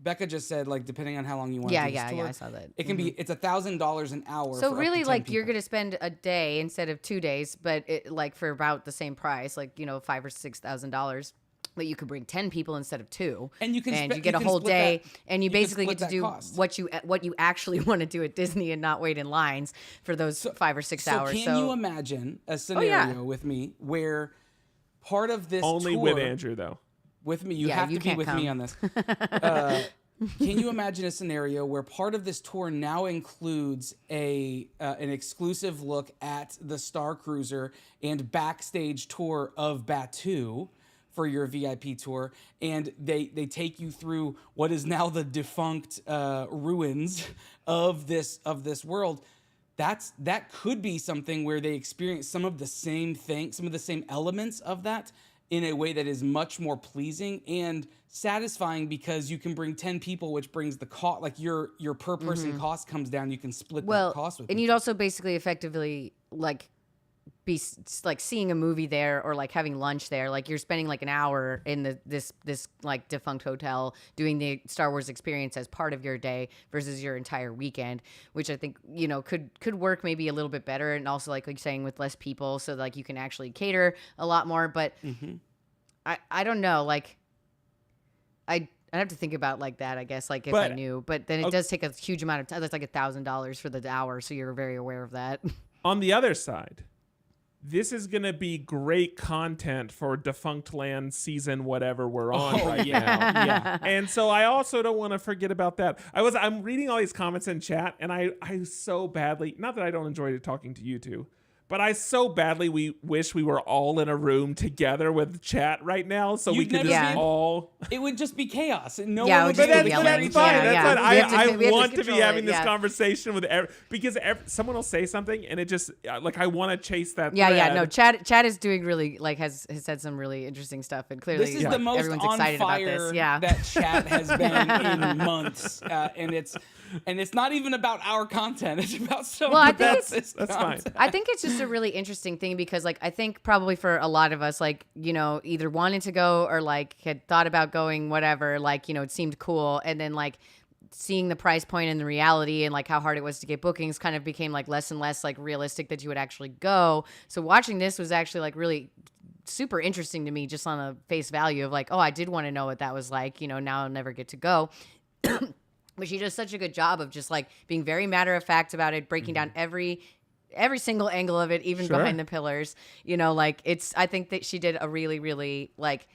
Becca just said, like, depending on how long you want to do this tour, I saw that. It can be, it's $1,000 an hour. So for really, up to 10 like, people. you're going to spend a day instead of 2 days, but like for about the same price, like, $5,000 or $6,000. But you could bring 10 people instead of 2, and you get a whole day, and you basically get to do cost. what you actually want to do at Disney and not wait in lines for those 5 or 6 hours. Can you imagine a scenario with me where part of this only tour, with Andrew though? With me, you have to be with me on this. Can you imagine a scenario where part of this tour now includes an exclusive look at the Star Cruiser and backstage tour of Batuu for your VIP tour, and they take you through what is now the defunct ruins of this world? That could be something where they experience some of the same things, some of the same elements of that in a way that is much more pleasing and satisfying, because you can bring 10 people, which brings the cost, like your per person cost comes down. You can split that cost with and people. you'd also basically effectively like be like seeing a movie there or like having lunch there. Like you're spending like an hour in this like defunct hotel doing the Star Wars experience as part of your day versus your entire weekend, which I think, could work maybe a little bit better. And also like you're saying, with less people, so like you can actually cater a lot more. But I don't know, like I'd have to think about like that, I guess, like if I knew, but then it does take a huge amount of time. That's like $1,000 for the hour. So you're very aware of that. On the other side, this is going to be great content for Defunct Land season whatever we're on now. Yeah. And so I also don't want to forget about that. I'm reading all these comments in chat, and I so badly, not that I don't enjoy talking to you two, but I so badly wish we were all in a room together with chat right now, so we could just all. It would just be chaos. No Yeah, one would just be able be to yelling. That's fine. Yeah, That's yeah. fine. We have I to want to be control having it, this yeah. conversation with because someone will say something, and it just like I want to chase that. Yeah, thread. no. Chad is doing really like has said some really interesting stuff, and clearly This is the most everyone's on excited fire about this. Yeah, that chat has been in months, and it's not even about our content. It's about I think that's fine. I think it's just a really interesting thing because like I think probably for a lot of us, like either wanted to go or like had thought about going, whatever, like it seemed cool, and then like seeing the price point and the reality and like how hard it was to get bookings kind of became like less and less like realistic that you would actually go. So watching this was actually like really super interesting to me, just on a face value of like, oh, I did want to know what that was like. Now I'll never get to go. But she does such a good job of just like being very matter of fact about it, breaking down every single angle of it, even behind the pillars. I think that she did a really, really like,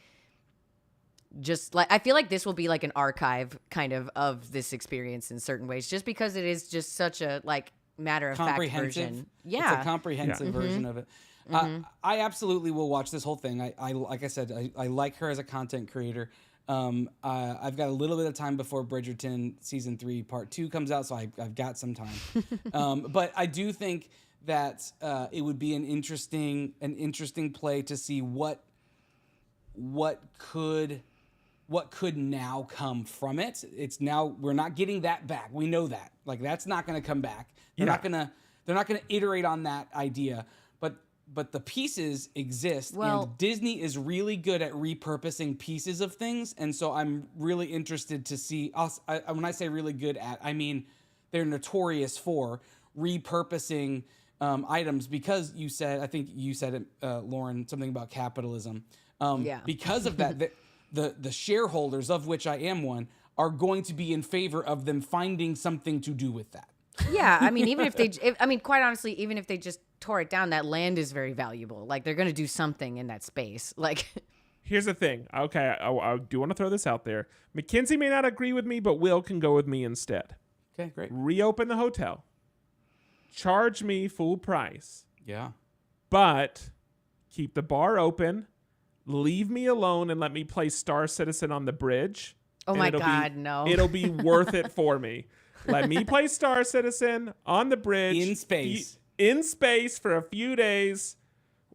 just like, I feel like this will be like an archive kind of this experience in certain ways, just because it is just such a like matter of fact version. Yeah. It's a comprehensive version of it. I absolutely will watch this whole thing. I like I said, I like her as a content creator. I've got a little bit of time before Bridgerton season 3 part 2 comes out, so I've got some time. But I do think that it would be an interesting play to see what could now come from it. It's now, we're not getting that back. We know that. Like, that's not going to come back. They're not going to iterate on that idea. But the pieces exist, and Disney is really good at repurposing pieces of things, and so I'm really interested to see. When I say really good at, I mean they're notorious for repurposing items because you said, I think you said it, Lauren, something about capitalism. Because of that, the shareholders, of which I am one, are going to be in favor of them finding something to do with that. Yeah, I mean, quite honestly, even if they just tore it down, that land is very valuable. Like, they're going to do something in that space. Like, here's the thing. Okay, I do want to throw this out there. Mackenzie may not agree with me, but Will can go with me instead. Okay, great. Reopen the hotel. Charge me full price. Yeah. But keep the bar open. Leave me alone and let me play Star Citizen on the bridge. oh my God, no. It'll be worth it for me. Let me play Star Citizen on the bridge. In space. In space for a few days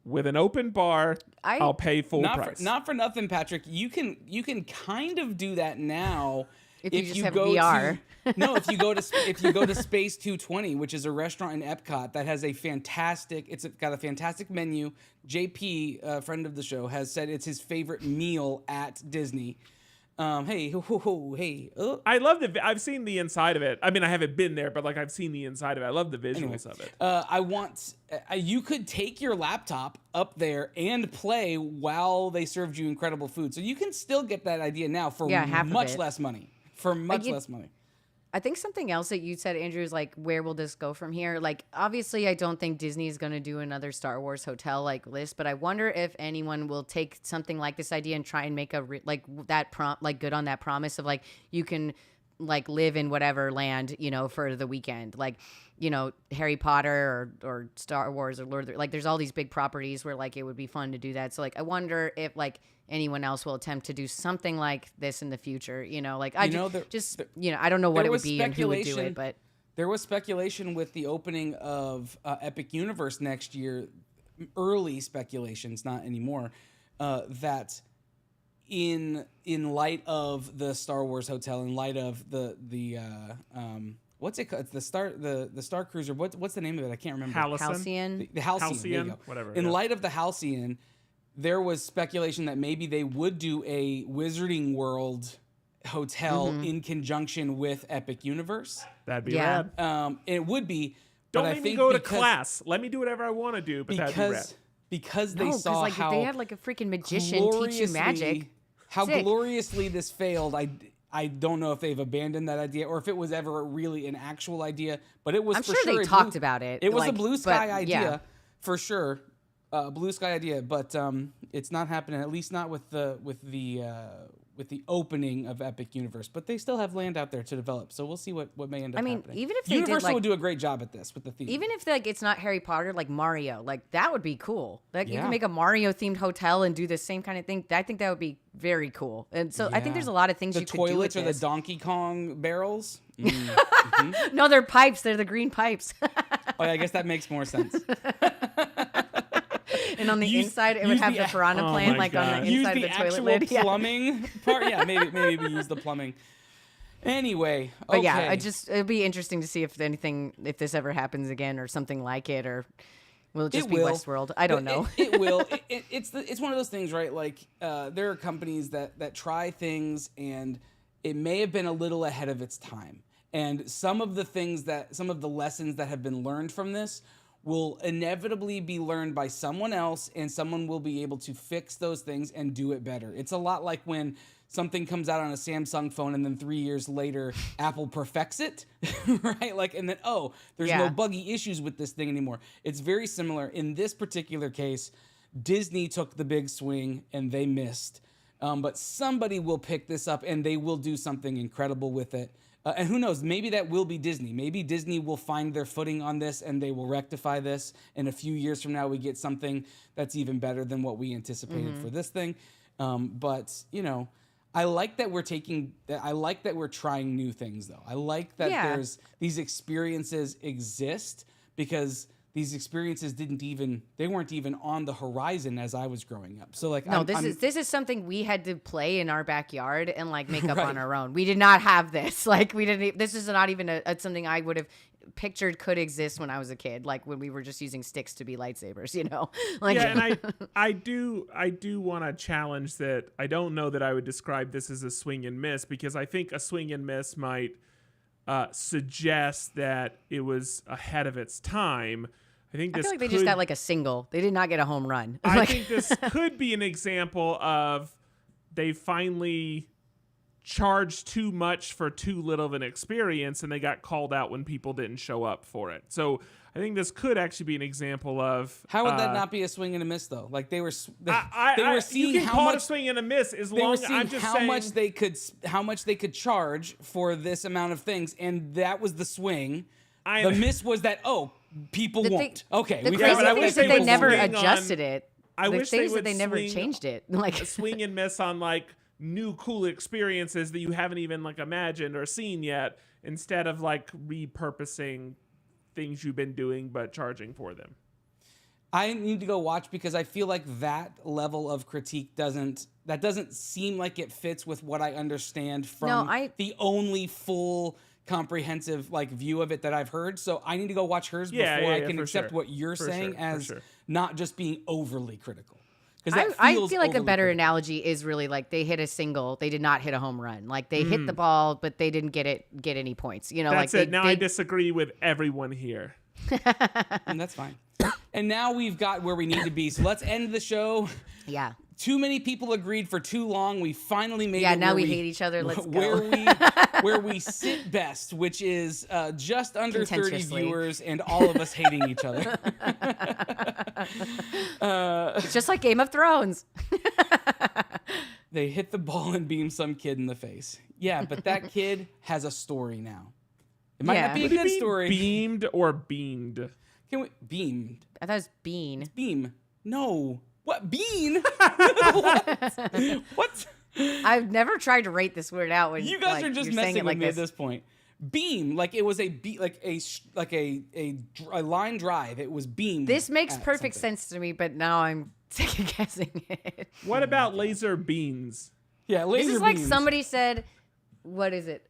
with an open bar. I'll pay full price. Not for nothing, Patrick. You can kind of do that now. If you just have VR. If you go to Space 220, which is a restaurant in Epcot that has it's got a fantastic menu. JP, a friend of the show, has said it's his favorite meal at Disney. Hey. I love I've seen the inside of it. I mean, I haven't been there, but like I've seen the inside of it. I love the visuals of it. You could take your laptop up there and play while they served you incredible food. So you can still get that idea now for much less money. Less money. I think something else that you said, Andrew, is like, where will this go from here? Like, obviously, I don't think Disney is going to do another Star Wars hotel like list, but I wonder if anyone will take something like this idea and try and make good on that promise of like, you can like live in whatever land, for the weekend. Like, Harry Potter or Star Wars or Lord of the, like, there's all these big properties where like it would be fun to do that. So like, I wonder if like anyone else will attempt to do something like this in the future. Like I I don't know what it would be and who would do it, but there was speculation with the opening of Epic Universe next year, early speculations, not anymore, that in light of the Star Wars hotel, in light of the what's it called? It's the Star Cruiser. What's the name of it? I can't remember. Halcyon. The Halcyon. Whatever. In light of the Halcyon, there was speculation that maybe they would do a Wizarding World hotel in conjunction with Epic Universe. That'd be rad. It would be. Don't make me go to class. Let me do whatever I want to do, but that'd be rad. Because they saw how they had like a freaking magician teach you magic. How gloriously this failed. I don't know if they've abandoned that idea or if it was ever really an actual idea, but it was I'm for sure sure they talked about it. It was a blue sky idea for sure. Blue sky idea, but it's not happening. At least not with the opening of Epic Universe. But they still have land out there to develop, so we'll see what may end up happening. Even if they Universal would do a great job at this with the theme. Even if like it's not Harry Potter, like Mario, like that would be cool. Like you can make a Mario themed hotel and do the same kind of thing. I think that would be very cool. And so I think there's a lot of things you could do with the toilets or the Donkey Kong barrels. No, they're pipes. They're the green pipes. Oh, yeah, I guess that makes more sense. And on the inside, it would have the piranha plant, like on the inside of the toilet lid. Use the actual plumbing part. Yeah, maybe we use the plumbing. Anyway, but yeah, it'd be interesting to see if this ever happens again or something like it, or will it just be Westworld? I don't know. It will. It's one of those things, right? Like there are companies that try things, and it may have been a little ahead of its time. And some of the lessons that have been learned from this will inevitably be learned by someone else, and someone will be able to fix those things and do it better. It's a lot like when something comes out on a Samsung phone and then 3 years later Apple perfects it, right? Like, and then, there's no buggy issues with this thing anymore. It's very similar. In this particular case, Disney took the big swing and they missed. But somebody will pick this up and they will do something incredible with it. And who knows, maybe that will be Disney. Maybe Disney will find their footing on this and they will rectify this. And a few years from now, we get something that's even better than what we anticipated for this thing. But, I like that we're trying new things, though. I like that there's these experiences exist because these experiences weren't even on the horizon as I was growing up. So like, this is something we had to play in our backyard and like make up on our own. We did not have this. Like this is not even something I would have pictured could exist when I was a kid. Like when we were just using sticks to be lightsabers, Like and I do want to challenge that. I don't know that I would describe this as a swing and miss because I think a swing and miss might suggest that it was ahead of its time. I think I this feel like they just got like a single. They did not get a home run. I think this could be an example of they finally charged too much for too little of an experience, and they got called out when people didn't show up for it. So I think this could actually be an example of How would that not be a swing and a miss though? Like they were seeing you can how call much it a swing and a miss as they long were as seeing I'm just how saying much they could charge for this amount of things, and that was the swing. I- The miss was that The people thing- won't. Okay, The we crazy found out thing what is that they people never want. swing on- adjusted it. I the wish thing they is that would they never swing- changed it. Like swing and miss on like new cool experiences that you haven't even like imagined or seen yet, instead of like repurposing things you've been doing but charging for them. I need to go watch because I feel like that level of critique doesn't seem like it fits with what I understand from the only full comprehensive like view of it that I've heard. So I need to go watch hers before I can accept what you're saying as not just being overly critical. Because I feel like a better analogy is really like they hit a single, they did not hit a home run. Like they hit the ball, but they didn't get any points. You know, That's like it. Now I disagree with everyone here. And that's fine. And now we've got where we need to be. So let's end the show. Yeah. Too many people agreed for too long. We finally made it. Yeah, now we hate each other. Let's go. Where we sit best, which is just under 30 Contentiously. viewers and all of us hating each other. It's just like Game of Thrones. They hit the ball and beam some kid in the face. Yeah, but that kid has a story now. It might not be a Would it good be story. Beamed or beamed? Can we beamed? I thought it was Bean. Beam? No. What bean? What? I've never tried to rate this word out. When You guys like, are just you're saying messing it with like me this. at this point. Beam, like it was a line drive. It was beamed. This makes at perfect something. sense to me, but now I'm second guessing it. What about laser beams? Yeah, laser This is like beams. somebody said, what is it?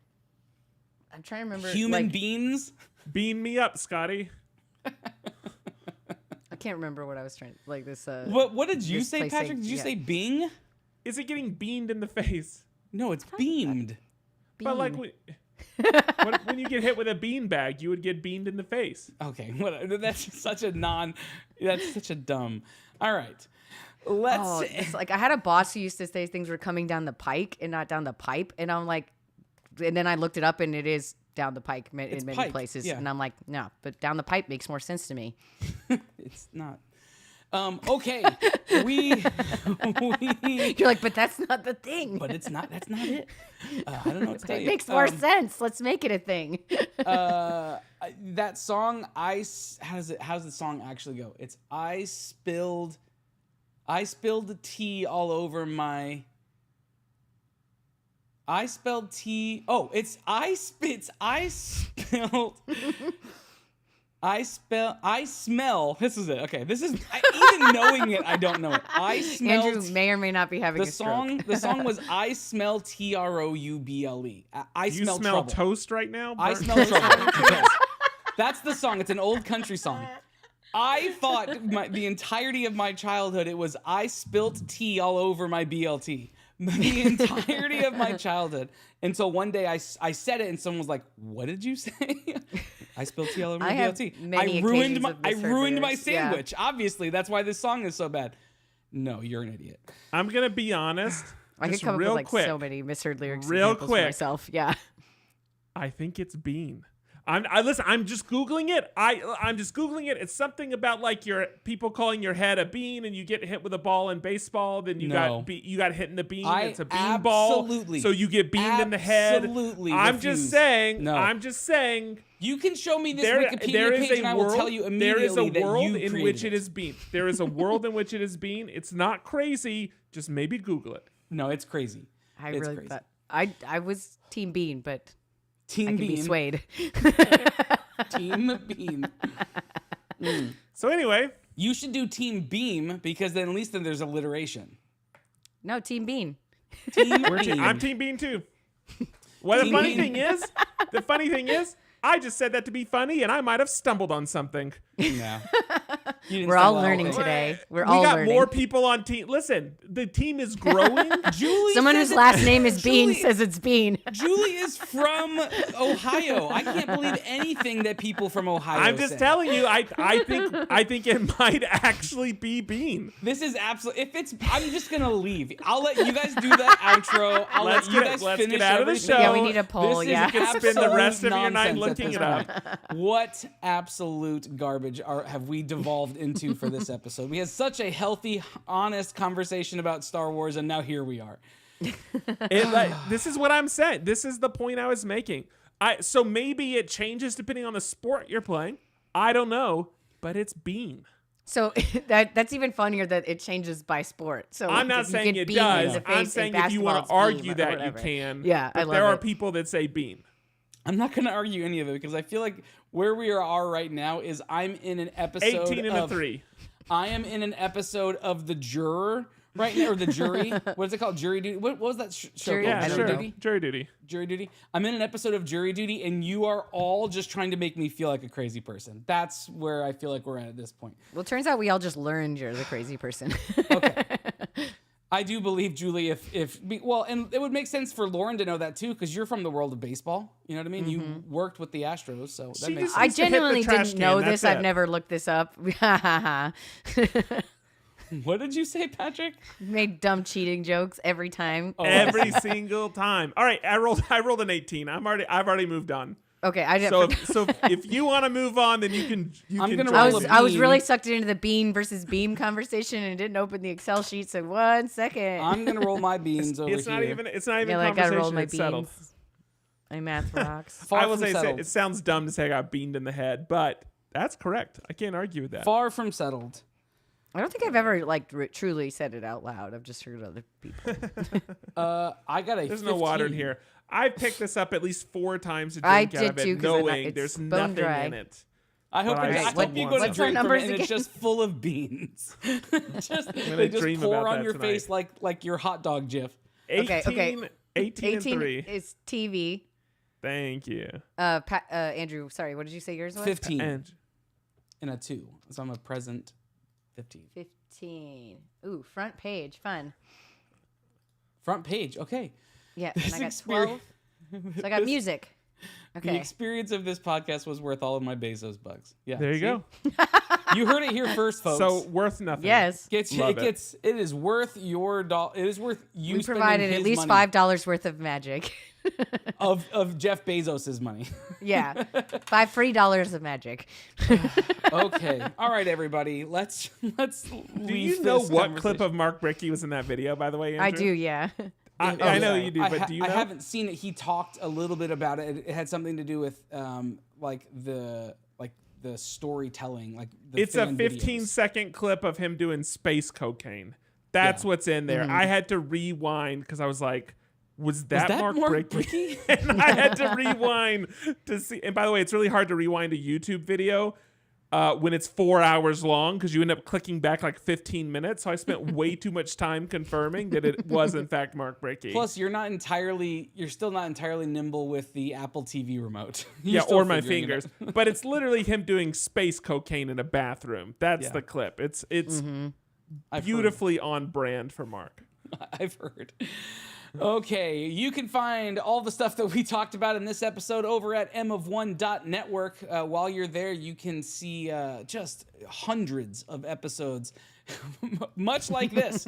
I'm trying to remember. Human like, beans. Beam me up, Scotty. I can't remember what I was trying like this. What did you this say, place Patrick? saying- Did you yeah. say Bing? Is it getting beamed in the face? No, it's beamed. But like Bean. when you get hit with a bean bag, you would get beamed in the face. Okay, that's such a That's such a dumb. All right, let's. Oh, it's like I had a boss who used to say things were coming down the pike and not down the pipe, and I'm like, and then I looked it up, and it is down the pike in many pike, places, yeah. and I'm like, no, but down the pipe makes more sense to me. It's not. Okay, we. You're like, but that's not the thing. But it's not. That's not it. I don't know what to tell It you. makes more sense. Let's make it a thing. That song, how does the song actually go? It's I spilled the tea all over my. I spelled tea. Oh, it's I spilled. I smell. This is it. Okay, this is even knowing it. I don't know it. I smell. Andrew may or may not be having The a stroke. song. The song was I smell trouble. I You smell smell trouble. toast right now? I Bert? smell trouble. Yes. That's the song. It's an old country song. I thought the entirety of my childhood it was I spilt tea all over my BLT. The entirety of my childhood until one day I said it and someone was like, "What did you say?" I spilled tea all over my I have BLT. many I ruined occasions my of I misheard ruined my lyrics, yeah. sandwich. Obviously, that's why this song is so bad. No, you're an idiot. I'm gonna be honest. I could just come up with real like quick. so many misheard lyrics. Real examples for quick. myself. Yeah. I think it's bean. Listen. I'm just googling it. I'm just googling it. It's something about like your people calling your head a bean, and you get hit with a ball in baseball. Then you No. got hit in the bean. I It's a bean ball. absolutely- So you get beamed in the head. absolutely I'm refuse. just saying. No. I'm just saying. You can show me this There Wikipedia is page and I will tell you immediately there is a that world you in created which it it is bean. There is a world in which it is bean. It's not crazy. Just maybe Google it. No, it's crazy. I It's really crazy. thought I was Team Bean, but Team I can Bean. be swayed. Team Bean. So anyway, You should do Team Beam because then at least then there's alliteration. No, Team Bean. Team Beam. I'm Team Bean too. What the Team funny Bean. thing is, I just said that to be funny, and I might have stumbled on something. No. We're all learning today. We got more people on team. Listen, the team is growing. Julie, someone whose last name is Bean says it's Bean. Julie is from Ohio. I can't believe anything that people from Ohio I'm just telling you. I think it might actually be Bean. This is absolutely. If it's, I'm just gonna leave. I'll let you guys do that outro. Let's get out of the show. Yeah, we need a poll. You can spend the rest of your night looking it up. What absolute garbage have we devolved into for this episode? We had such a healthy, honest conversation about Star Wars, and now here we are. This is what I'm saying. This is the point I was making. So maybe it changes depending on the sport you're playing. I don't know, but it's Bean. So that's even funnier that it changes by sport. So I'm not saying it does. I'm saying if you want to argue that, you can. Yeah, but I love there are it. people that say Bean. I'm not going to argue any of it because I feel like where we are right now is I'm in an episode 18 and a 3. I am in an episode of The Juror right now, or The Jury. What is it called? Jury Duty? What was that show called? Yeah, Jury Duty? Jury Duty. Jury Duty. I'm in an episode of Jury Duty, and you are all just trying to make me feel like a crazy person. That's where I feel like we're at this point. Well, it turns out we all just learned you're the crazy person. Okay. I do believe, Julie, and it would make sense for Lauren to know that too, because you're from the world of baseball. You know what I mean? Mm-hmm. You worked with the Astros, so that makes sense. I genuinely didn't know this. I've never looked this up. What did you say, Patrick? Made dumb cheating jokes every time. Oh. Every single time. All right, I rolled an 18. I've already moved on. Okay, I So didn't. so if you want to move on, then you can. I'm gonna join roll me. a I was Bean. really sucked into the bean versus beam conversation and didn't open the Excel sheet. So 1 second. I'm gonna roll my beans over It's here. not even. It's not even yeah, like I conversation. rolled my It's settled. beans. My math rocks. Far I will from say settled. it sounds dumb to say I got beamed in the head, but that's correct. I can't argue with that. Far from settled. I don't think I've ever truly said it out loud. I've just heard other people. I got a. There's 15. no water in here. I picked this up at least 4 times to I drink out of did too, it, 'cause knowing it's there's bone nothing dry. in it. I hope, But I I still hope you want go to some. drink from it numbers and it's again? just full of beans. gonna They just dream pour about on that your tonight. face like your hot dog gif. 18 and 18 3. is TV. Thank you. Andrew, sorry, what did you say yours was? 15 And and a 2. So I'm a present 15. 15. Ooh, front page. Fun. Front page. Okay. Yeah, This and I got experience- 12. So I got music. The Okay. experience of this podcast was worth all of my Bezos bucks. Yeah. there you see? go. You heard it here first, folks. So worth nothing. Yes. Love it. It is worth your dollar. It is worth you. We spending provided at his least money $5 worth of magic. of Jeff Bezos's money. Yeah. $5 free dollars of magic. Okay. All right, everybody. Let's Do you know what clip of Mark Bricky was in that video, by the way, Andrew? I do, yeah. I know you do, but do you know? I haven't seen it. He talked a little bit about it. It had something to do with like the storytelling, like the It's a fan 15-second clip of him doing space cocaine. That's what's in there. I had to rewind because I was like, was that Mark Bricky? And I had to rewind to see. And by the way, it's really hard to rewind a YouTube video when it's 4 hours long because you end up clicking back like 15 minutes. So I spent way too much time confirming that it was in fact Mark Bricky. Plus, you're still not entirely nimble with the Apple TV remote. Yeah, or my fingers. But it's literally him doing space cocaine in a bathroom. That's the clip. It's beautifully on brand for Mark. I've heard. Okay, you can find all the stuff that we talked about in this episode over at mof1.network. While you're there, you can see just hundreds of episodes, much like this,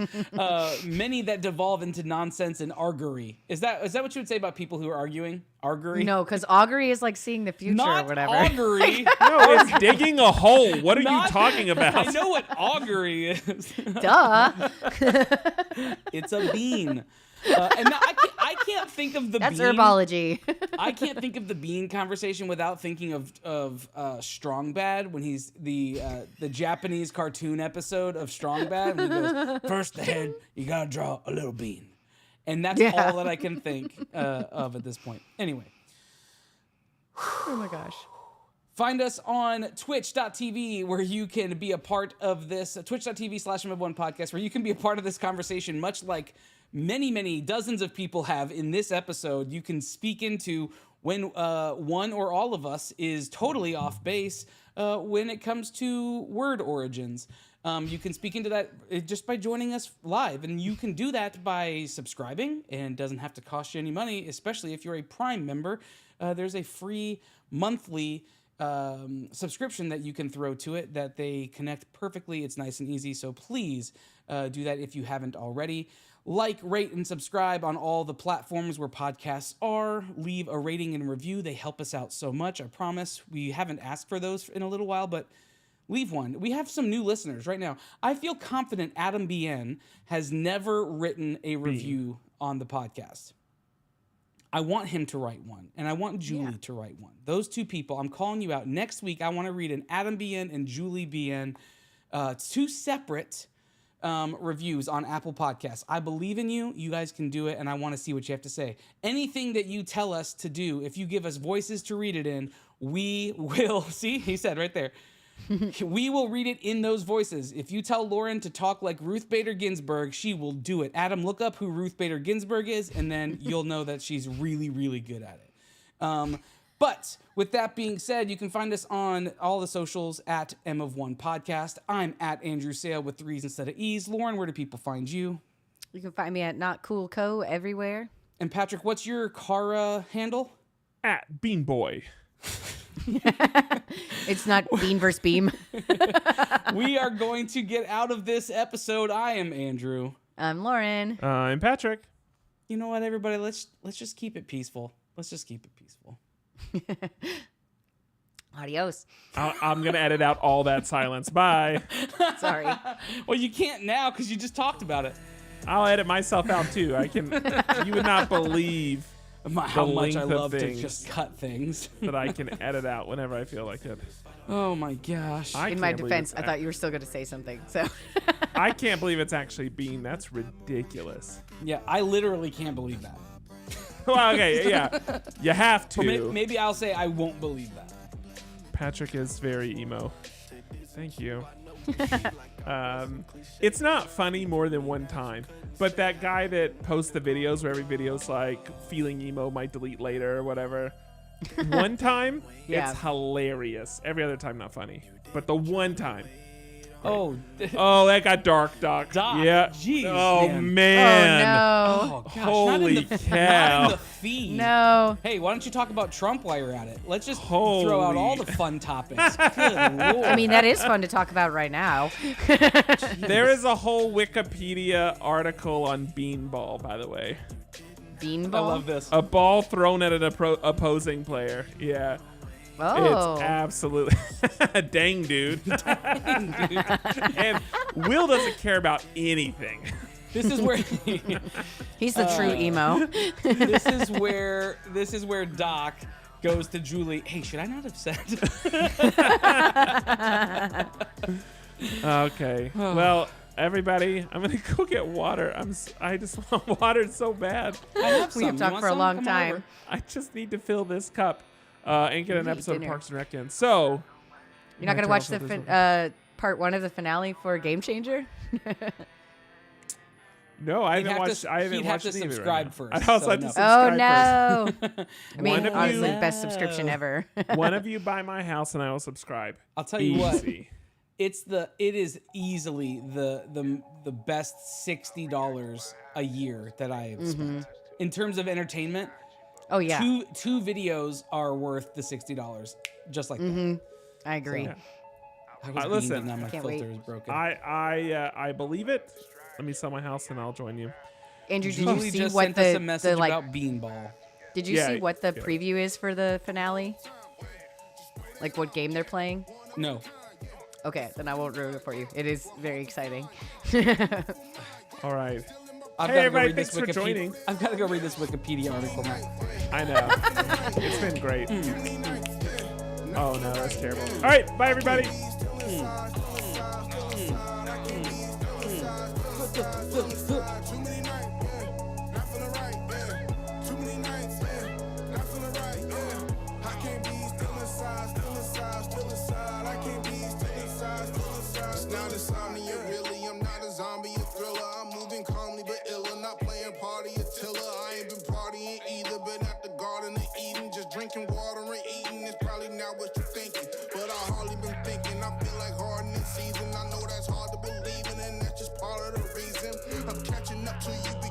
many that devolve into nonsense and arguery. Is that what you would say about people who are arguing? Arguery? No, because augury is like seeing the future Not or whatever. augury. No, it's digging a hole. What are you talking about? I know what augury is. Duh. It's a bean. And I can't think of the That's bean. herbology. I can't think of the bean conversation without thinking of Strong Bad when he's the Japanese cartoon episode of Strong Bad. When he goes, first the head, you gotta draw a little bean, and that's all that I can think of at this point. Anyway, Oh my gosh. find us on twitch.tv where you can be a part of this, twitch.tv/mof1 podcast, where you can be a part of this conversation, much like many dozens of people have in this episode. You can speak into when one or all of us is totally off base. when it comes to word origins. You can speak into that just by joining us live, and you can do that by subscribing, and doesn't have to cost you any money, especially if you're a Prime member. There's a free monthly subscription that you can throw to it that they connect perfectly. It's nice and easy, so please do that if you haven't already. Like, rate, and subscribe on all the platforms where podcasts are. Leave a rating and review. They help us out so much, I promise. We haven't asked for those in a little while, but leave one. We have some new listeners right now. I feel confident Adam BN has never written a review on the podcast. I want him to write one, and I want Julie to write one. Those two people, I'm calling you out. Next week, I want to read an Adam BN and Julie BN, two separate reviews on Apple Podcasts. I believe in you. You guys can do it, and I want to see what you have to say. Anything that you tell us to do, if you give us voices to read it in, we will. See, he said right there. We will read it in those voices. If you tell Lauren to talk like Ruth Bader Ginsburg, she will do it. Adam, look up who Ruth Bader Ginsburg is, and then you'll know that she's really, really good at it. But with that being said, you can find us on all the socials at M of One Podcast. I'm at Andrew Sale with 3s instead of E's. Lauren, where do people find you? You can find me at Not Cool Co everywhere. And Patrick, what's your Kara handle? At Bean Boy. It's not Bean versus Beam. We are going to get out of this episode. I am Andrew. I'm Lauren. I'm Patrick. You know what, everybody? Let's just keep it peaceful. Let's just keep it peaceful. Adios. I'm going to edit out all that silence. Bye. Sorry. Well, you can't now because you just talked about it. I'll edit myself out too. You would not believe How much I length of love to things just cut things. that I can edit out whenever I feel like it. Oh my gosh. I In my can't believe defense, it's I thought you were still going to say something. So I can't believe it's actually Bean. That's ridiculous. Yeah, I literally can't believe that. Well, okay, yeah. You have to. Maybe I'll say I won't believe that. Patrick is very emo. Thank you. It's not funny more than one time, but that guy that posts the videos where every video's like feeling emo, might delete later or whatever. One time, it's hilarious. Every other time, not funny. But the one time. Oh, that got dark, Doc. Yeah. Jeez, oh, man. man. Oh, no. Oh, gosh. Holy Not in cow. the feed. No. Hey, why don't you talk about Trump while you're at it? Let's just Holy. throw out all the fun topics. Good Lord. I mean, that is fun to talk about right now. There is a whole Wikipedia article on beanball, by the way. Beanball? I love this. A ball thrown at an opposing player. Yeah. Oh. It's absolutely dang, dude. And Will doesn't care about anything. This is where He's the true emo. this is where Doc goes to Julie. Hey, should I not have said? Okay. Well, everybody, I'm gonna go get water. I just want water so bad. I have some. We have You talked want for a some? long Come time. over. I just need to fill this cup and get an need episode dinner. of Parks and Rec in. So You're not going to watch the part 1 of the finale for Game Changer? no, I haven't watched. I He'd haven't have watched to it either subscribe right first. now. I also so have to no. Oh, subscribe no. I mean, One of honestly, you- best subscription ever. first. One of you buy my house and I will subscribe. I'll tell you what. Easy. It is easily the best $60 a year that I have spent in terms of entertainment. Oh, yeah. Two videos are worth the $60, just like that. I agree. Yeah. I was Listen, beamed and now my Can't filter wait. is broken. I believe it. Let me sell my house and I'll join you. Andrew, did Julie you see just what sent us a the message like? about Beanball. Did you Yeah, see what the yeah. preview is for the finale? Like what game they're playing? No. Okay, then I won't ruin it for you. It is very exciting. All right. I've Hey, gotta go everybody, read this thanks for joining. I've got to go read this Wikipedia article now. I know. It's been great. Oh no, that's terrible. All right, bye everybody. Now insomnia, really, I'm not a zombie, a thriller. I'm moving calmly but iller, not playing party Attila. I ain't been partying either, been at the Garden of Eden, just drinking water and eating. It's probably not what you're thinking, but I hardly been up till you